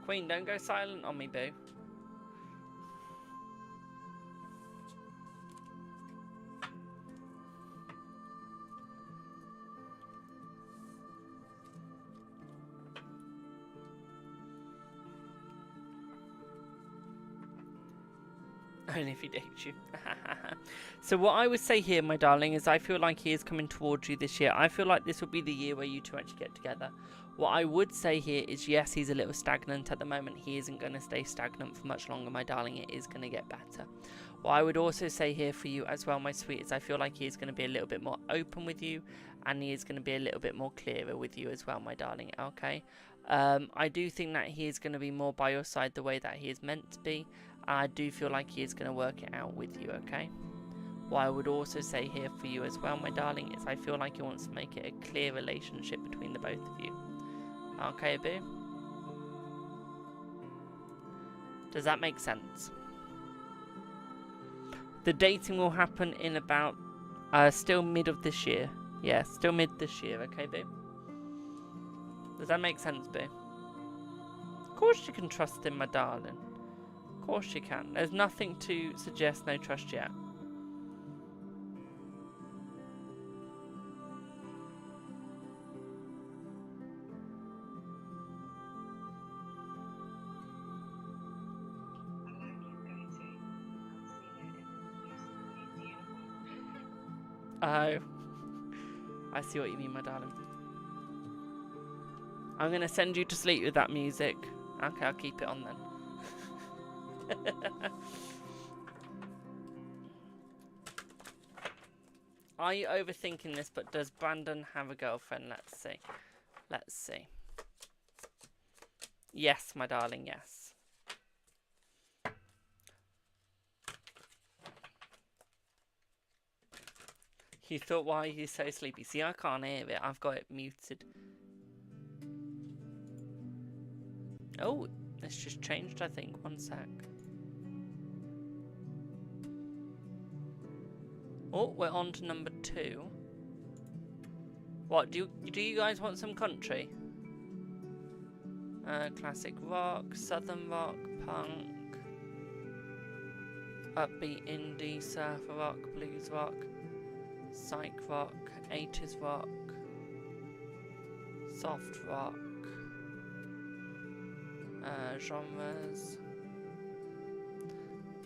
Queen, don't go silent on me, boo. Only if he dates you. So what I would say here, my darling, is I feel like he is coming towards you this year. I feel like this will be the year where you two actually get together. What I would say here is, yes, he's a little stagnant at the moment. He isn't going to stay stagnant for much longer, my darling. It is going to get better. What I would also say here for you as well, my sweet, is I feel like he is going to be a little bit more open with you, and he is going to be a little bit more clearer with you as well, my darling, okay? I do think that he is going to be more by your side the way that he is meant to be. I do feel like he is going to work it out with you, okay? What I would also say here for you as well, my darling, is I feel like he wants to make it a clear relationship between the both of you. Okay, boo? Does that make sense? The dating will happen in about, still mid of this year. Yeah, still mid this year, okay, boo? Does that make sense, boo? Of course you can trust him, my darling. Of course you can. There's nothing to suggest no trust yet. Oh, I see what you mean, my darling. I'm going to send you to sleep with that music. Okay, I'll keep it on then. Are you overthinking this, but does Brandon have a girlfriend? Let's see. Let's see. Yes, my darling, yes. You thought, why are you so sleepy? See, I can't hear it. I've got it muted. Oh, it's just changed, I think. One sec. Oh, we're on to number 2. What, do you guys want some country? Classic rock, southern rock, punk, upbeat indie, surf rock, blues rock, psych rock, 80s rock, soft rock, genres.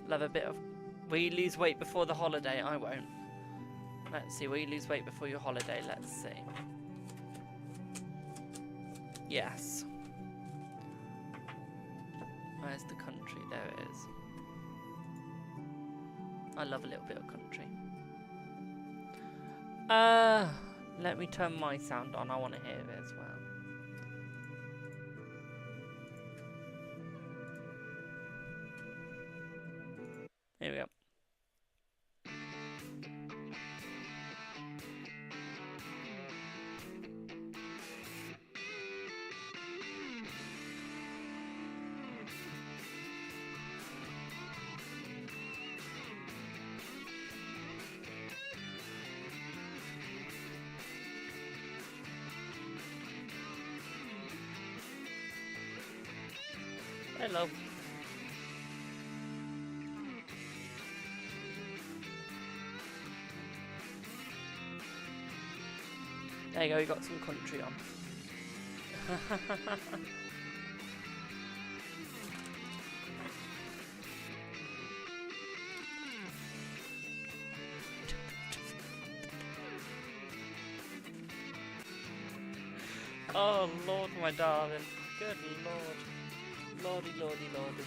Love a bit of... Will you lose weight before the holiday? I won't. Let's see, will you lose weight before your holiday? Let's see. Yes. Where's the country? There it is. I love a little bit of country. Let me turn my sound on. I want to hear it as well. Here we go. Hello. There you go, you got some country on. Oh Lord, my darling. Good Lord. Lordy, lordy, lordy.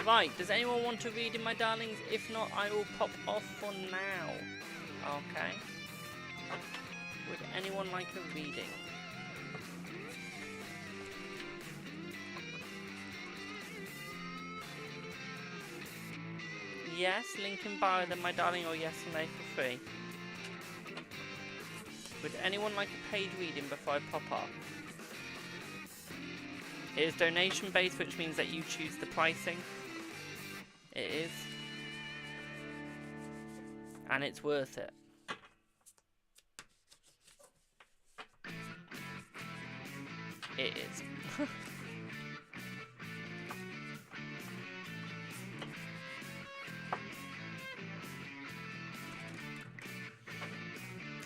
Right, does anyone want to read in, my darlings? If not, I will pop off for now. Okay. Would anyone like a reading? Yes, link in bio then, my darling, or yes or no for free. Would anyone like a paid reading before I pop off? It is donation based, which means that you choose the pricing. It is. And it's worth it. It is.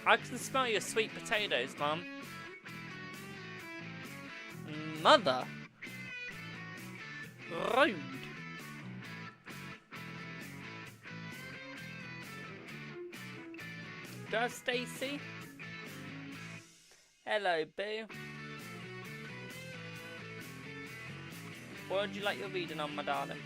I can smell your sweet potatoes, Mum. Mother. Rude. Do I have Stacy? Hello, boo. What would you like your reading on, my darling?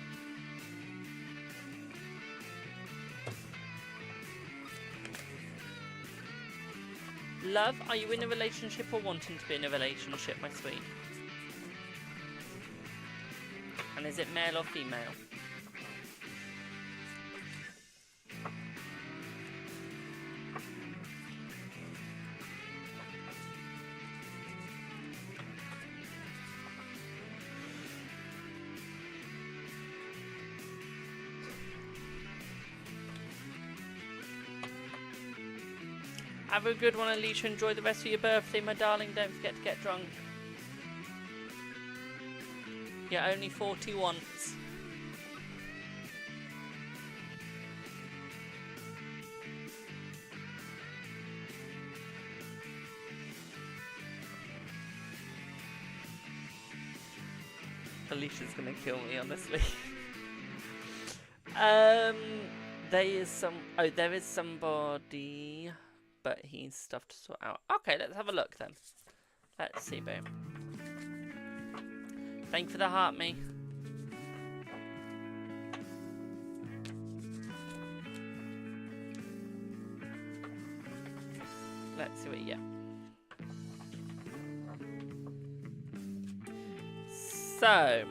Love, are you in a relationship or wanting to be in a relationship, my sweet? And is it male or female? Have a good one, Alicia. Enjoy the rest of your birthday, my darling. Don't forget to get drunk. You're only 40 once. Alicia's gonna kill me, honestly. There is somebody, but he's stuff to sort out. Okay, let's have a look then. Let's see, boom. Thank you for the heart, me. Let's see what you get. So,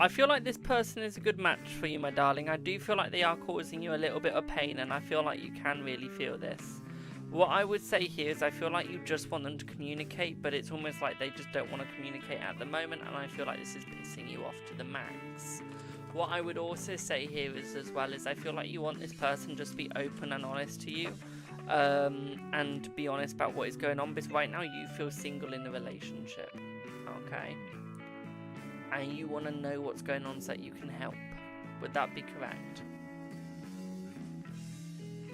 I feel like this person is a good match for you, my darling. I do feel like they are causing you a little bit of pain, and I feel like you can really feel this. What I would say here is I feel like you just want them to communicate, but it's almost like they just don't want to communicate at the moment, and I feel like this is pissing you off to the max. What I would also say here is as well is I feel like you want this person just to be open and honest to you, and be honest about what is going on, because right now you feel single in the relationship, okay? And you want to know what's going on so that you can help. Would that be correct?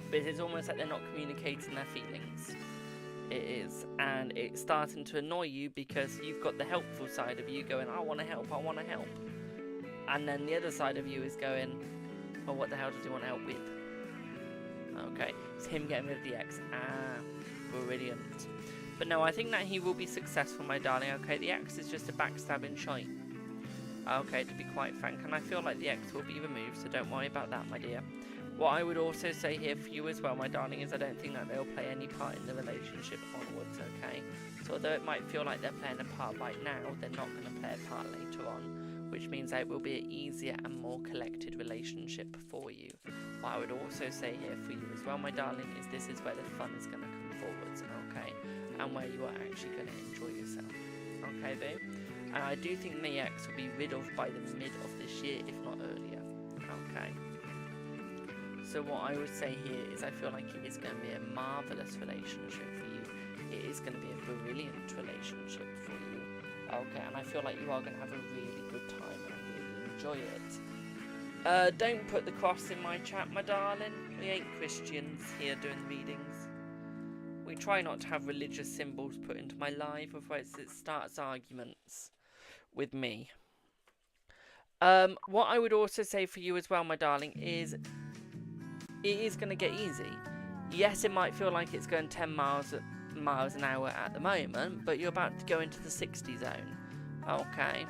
But it's almost like they're not communicating their feelings. It is. And it's starting to annoy you because you've got the helpful side of you going, I want to help, I want to help. And then the other side of you is going, oh, what the hell does he want to help with? Okay, it's him getting rid of the ex. Ah, brilliant. But no, I think that he will be successful, my darling. Okay, the ex is just a backstabbing shite. Okay, to be quite frank, and I feel like the X will be removed, so don't worry about that, my dear. What I would also say here for you as well, my darling, is I don't think that they'll play any part in the relationship onwards, okay? So although it might feel like they're playing a part right now, they're not going to play a part later on, which means that it will be an easier and more collected relationship for you. What I would also say here for you as well, my darling, is this is where the fun is going to come forwards, okay? And where you are actually going to enjoy yourself, okay, babe? And I do think the ex will be rid of by the mid of this year, if not earlier. Okay. So what I would say here is I feel like it is going to be a marvellous relationship for you. It is going to be a brilliant relationship for you. Okay, and I feel like you are going to have a really good time and really enjoy it. Don't put the cross in my chat, my darling. We ain't Christians here doing readings. We try not to have religious symbols put into my live, otherwise it starts arguments with me. What I would also say for you as well, my darling, is it is going to get easy. Yes, it might feel like it's going 10 miles an hour at the moment, but you're about to go into the 60 zone. Okay.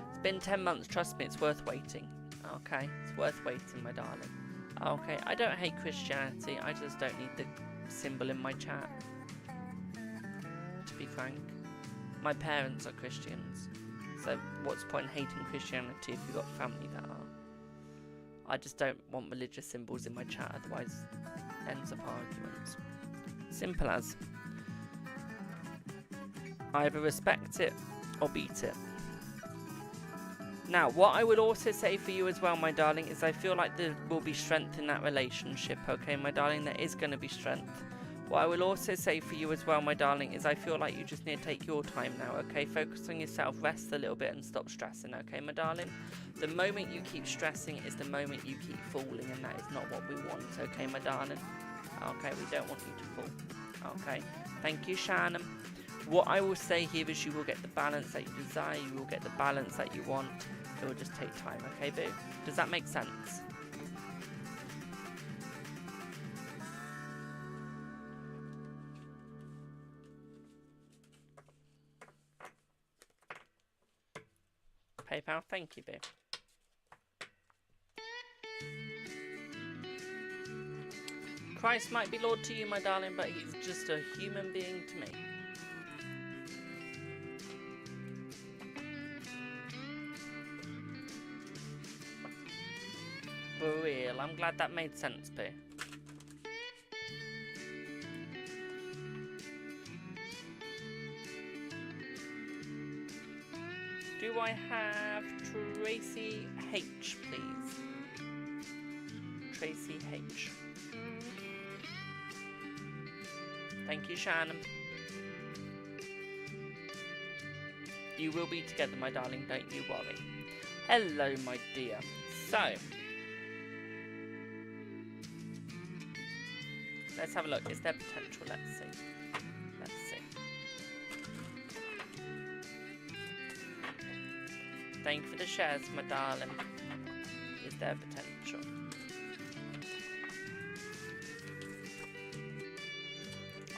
It's been 10 months, trust me, it's worth waiting. Okay, it's worth waiting, my darling. Okay, I don't hate Christianity, I just don't need the symbol in my chat, to be frank. My parents are Christians, so what's the point in hating Christianity if you've got family that are? I just don't want religious symbols in my chat, otherwise ends up arguments. Simple as. Either respect it or beat it. Now, what I would also say for you as well, my darling, is I feel like there will be strength in that relationship, okay, my darling? There is going to be strength. What I will also say for you as well, my darling, is I feel like you just need to take your time now, okay? Focus on yourself, rest a little bit and stop stressing, okay, my darling? The moment you keep stressing is the moment you keep falling, and that is not what we want, okay, my darling? Okay, we don't want you to fall, okay? Thank you, Shannon. What I will say here is you will get the balance that you desire, you will get the balance that you want. It will just take time, okay, boo? Does that make sense? PayPal. Thank you, Boo. Christ might be Lord to you, my darling, but he's just a human being to me. For real, I'm glad that made sense, Boo. Do I have Tracy H, please? Tracy H. Thank you, Shannon. You will be together, my darling, don't you worry. Hello, my dear. So, let's have a look. Is there potential? Let's see. Let's see. Thank you for the shares, my darling. Is there potential?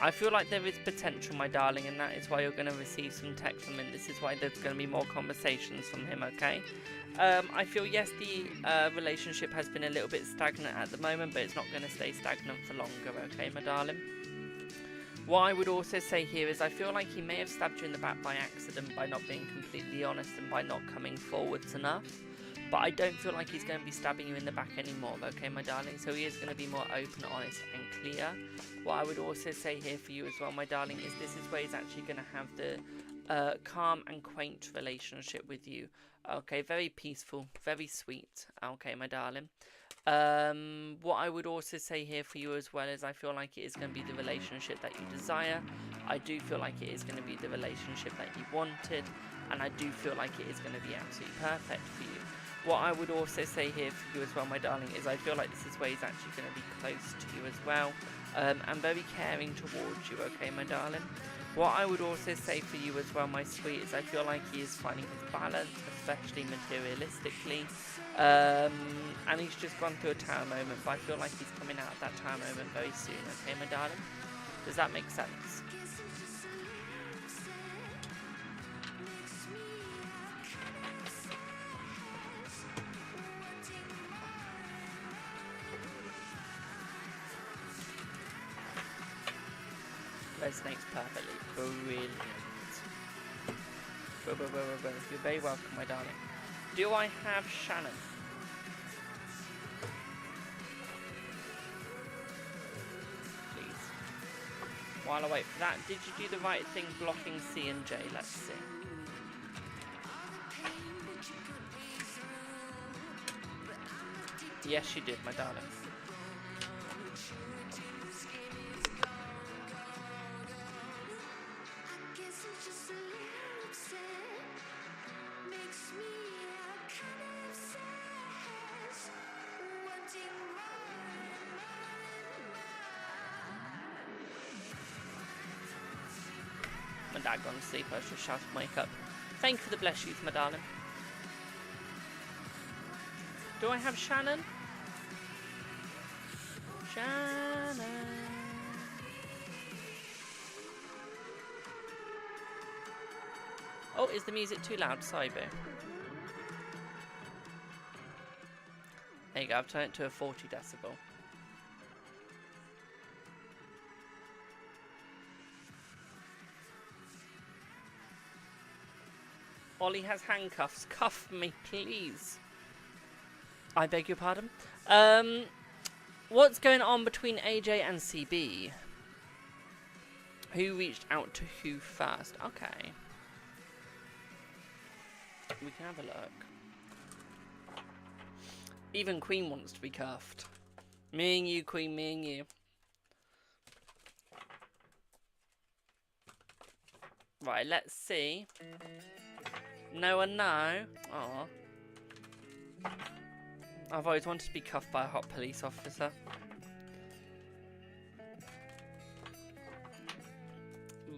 I feel like there is potential, my darling, and that is why you're going to receive some text from him. This is why there's going to be more conversations from him, okay? I feel, yes, the relationship has been a little bit stagnant at the moment, but it's not going to stay stagnant for longer, okay, my darling? What I would also say here is I feel like he may have stabbed you in the back by accident by not being completely honest and by not coming forwards enough. But I don't feel like he's going to be stabbing you in the back anymore, okay, my darling? So he is going to be more open, honest, and clear. What I would also say here for you as well, my darling, is this is where he's actually going to have the calm and quaint relationship with you. Okay, very peaceful, very sweet, okay, my darling. What I would also say here for you as well is I feel like it is going to be the relationship that you desire. I do feel like it is going to be the relationship that you wanted. And I do feel like it is going to be absolutely perfect for you. What I would also say here for you as well, my darling, is I feel like this is where he's actually going to be close to you as well, and very caring towards you, okay, my darling? What I would also say for you as well, my sweet, is I feel like he is finding his balance, especially materialistically, and he's just gone through a tower moment, but I feel like he's coming out of that tower moment very soon, okay, my darling? Does that make sense? Resonates perfectly. Brilliant. You're very welcome, my darling. Do I have Shannon? Please. While I wait for that, did you do the right thing blocking C and J? Let's see. Yes, you did, my darling. My dad gone to sleep, I was just shouting wake up. Thank you for the bless yous, my darling. Do I have Shannon? Shannon. Oh, is the music too loud? Sorry, boo. There you go, I've turned it to a 40 decibel. Ollie has handcuffs. Cuff me, please. I beg your pardon. What's going on between AJ and CB? Who reached out to who first? Okay. We can have a look. Even Queen wants to be cuffed. Me and you, Queen, me and you. Right, let's see. No one no. Aw. I've always wanted to be cuffed by a hot police officer.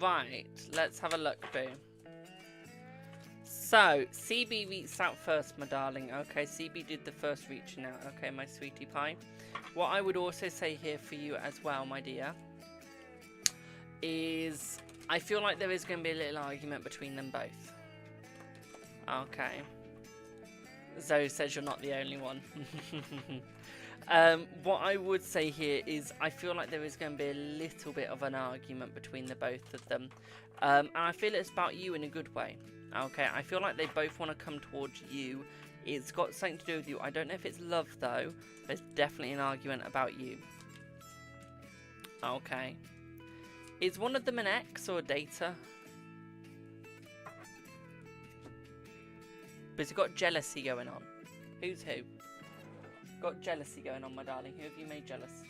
Right, let's have a look, boo. So, CB reached out first, my darling. Okay, CB did the first reaching out. Okay, my sweetie pie. What I would also say here for you as well, my dear, is I feel like there is going to be a little argument between them both. Okay. Zoe says you're not the only one. What I would say here is I feel like there is going to be a little bit of an argument between the both of them. And I feel it's about you in a good way. Okay, I feel like they both want to come towards you. It's got something to do with you. I don't know if it's love though. There's definitely an argument about you. Okay. Is one of them an ex or a dater? But it's got jealousy going on. Who's who? Got jealousy going on, my darling. Who have you made jealous?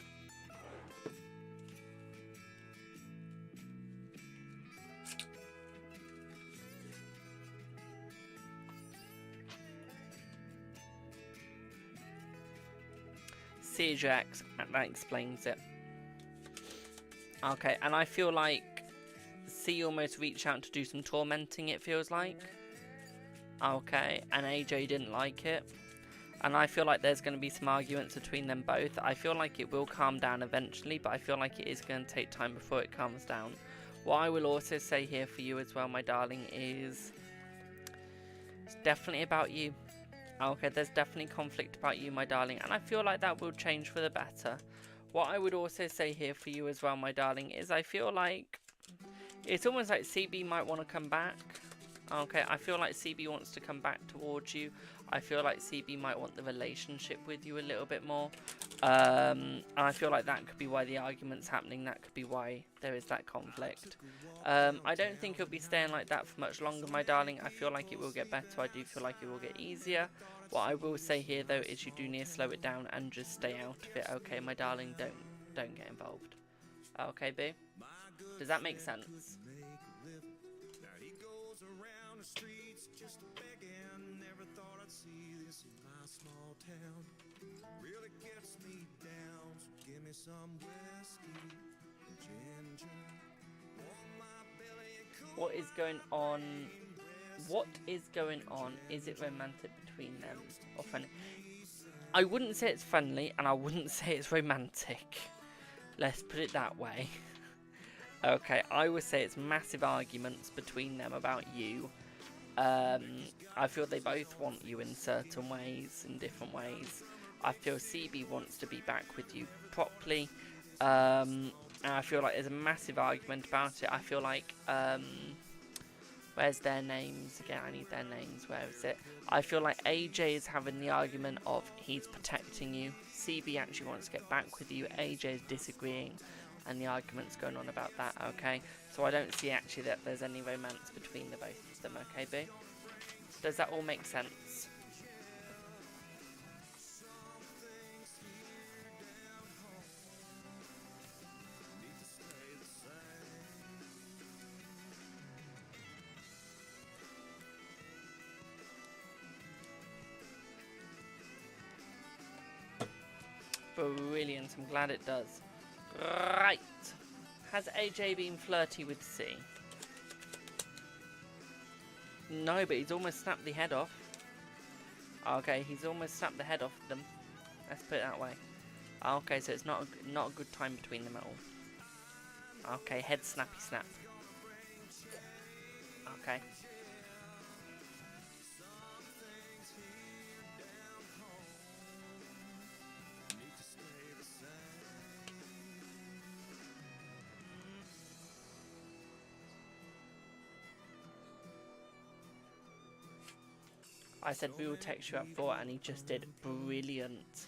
Siege X, that explains it. Okay, and I feel like C almost reached out to do some tormenting, it feels like. Okay, and AJ didn't like it. And I feel like there's going to be some arguments between them both. I feel like it will calm down eventually, but I feel like it is going to take time before it calms down. What I will also say here for you as well, my darling, is it's definitely about you. Okay, there's definitely conflict about you, my darling, and I feel like that will change for the better. What I would also say here for you as well, my darling, is I feel like it's almost like CB might want to come back. Okay, I feel like CB wants to come back towards you. I feel like CB might want the relationship with you a little bit more. And I feel like that could be why the argument's happening. That could be why there is that conflict. I don't think it'll be staying like that for much longer, my darling. I feel like it will get better. I do feel like it will get easier. What I will say here, though, is you do need to slow it down and just stay out of it. Okay, my darling, don't get involved. Okay, boo? Does that make sense? Streets just begging, never thought I'd see this in my small town. Really gets me down, so give me some whiskey and ginger. On my belly, what is going on? What is going on? Is it romantic between them or friendly? I wouldn't say it's friendly, and I wouldn't say it's romantic. Let's put it that way. Okay, I would say it's massive arguments between them about you. I feel they both want you in certain ways, in different ways. I feel CB wants to be back with you properly. And I feel like there's a massive argument about it. I feel like, where's their names? Again, I need their names. Where is it? I feel like AJ is having the argument of he's protecting you. CB actually wants to get back with you. AJ is disagreeing. And the argument's going on about that, okay? So I don't see actually that there's any romance between the both of them, okay, boo? Does that all make sense? Brilliant, I'm glad it does. Right. Has AJ been flirty with C? No, but he's almost snapped the head off. Okay, he's almost snapped the head off of them. Let's put it that way. Okay, so it's not a good time between them at all. Okay, head snappy snap. Okay. I said we will text you at 4 and he just did brilliant.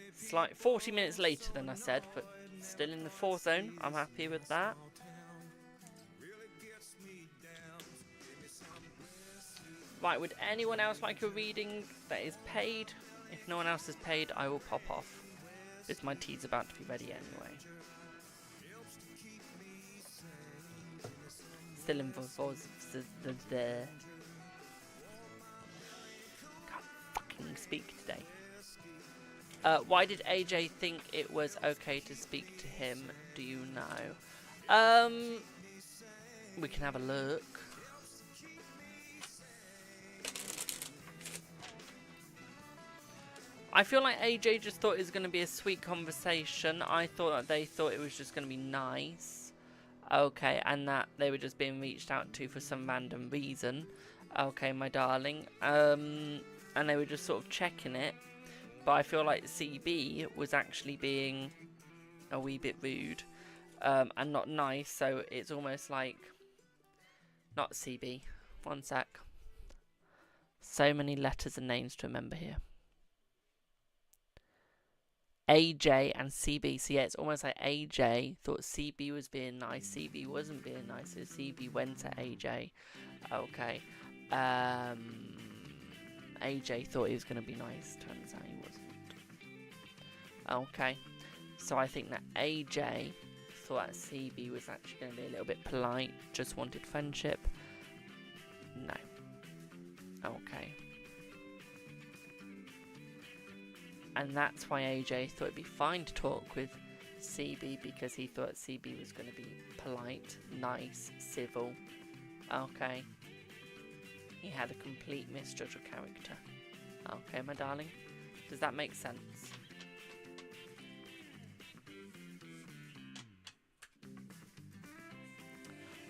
It's like 40 minutes later than I said, but still in the 4 zone. I'm happy with that. Right, would anyone else like a reading that is paid? If no one else is paid, I will pop off. Because my tea's about to be ready anyway. Still in there. Speak today. Why did AJ think it was okay to speak to him? Do you know? We can have a look. I feel like AJ just thought it was going to be a sweet conversation. I thought that they thought it was just going to be nice. Okay, and that they were just being reached out to for some random reason. Okay, my darling. and they were just sort of checking it. But I feel like CB was actually being a wee bit rude and not nice. So it's almost like, not CB. One sec. So many letters and names to remember here. AJ and CB. So yeah, it's almost like AJ thought CB was being nice. CB wasn't being nice. So CB went at AJ. Okay. AJ thought he was going to be nice. Turns out he wasn't. Okay. So I think that AJ thought that CB was actually going to be a little bit polite. Just wanted friendship. No. Okay. And that's why AJ thought it'd be fine to talk with CB, because he thought CB was going to be polite, nice, civil. Okay. He had a complete misjudge of character. Okay, my darling. Does that make sense?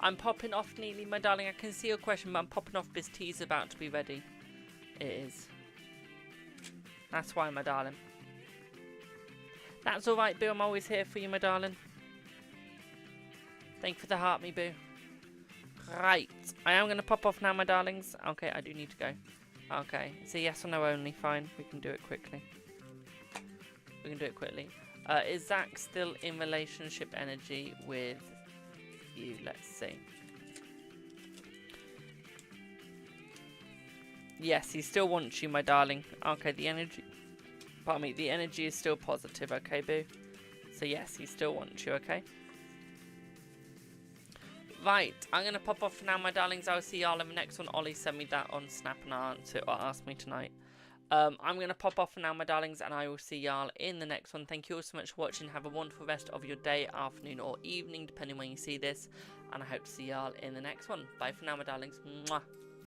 I'm popping off, Neely, my darling. I can see your question, but I'm popping off because tea's about to be ready. It is. That's why, my darling. That's alright, Boo. I'm always here for you, my darling. Thank you for the heart, me Boo. Right. I am going to pop off now, my darlings. Okay, I do need to go. Okay. It's a yes or no only. Fine. We can do it quickly. We can do it quickly. Is Zach still in relationship energy with you? Let's see. Yes, he still wants you, my darling. Okay, the energy... Pardon me, the energy is still positive, okay, Boo? So yes, he still wants you, okay? Right, I'm going to pop off for now, my darlings. I'll see y'all in the next one. Ollie sent me that on Snap and I'll answer it, or ask me tonight. I'm going to pop off for now, my darlings, and I will see y'all in the next one. Thank you all so much for watching. Have a wonderful rest of your day, afternoon, or evening, depending when you see this. And I hope to see y'all in the next one. Bye for now, my darlings. Mwah.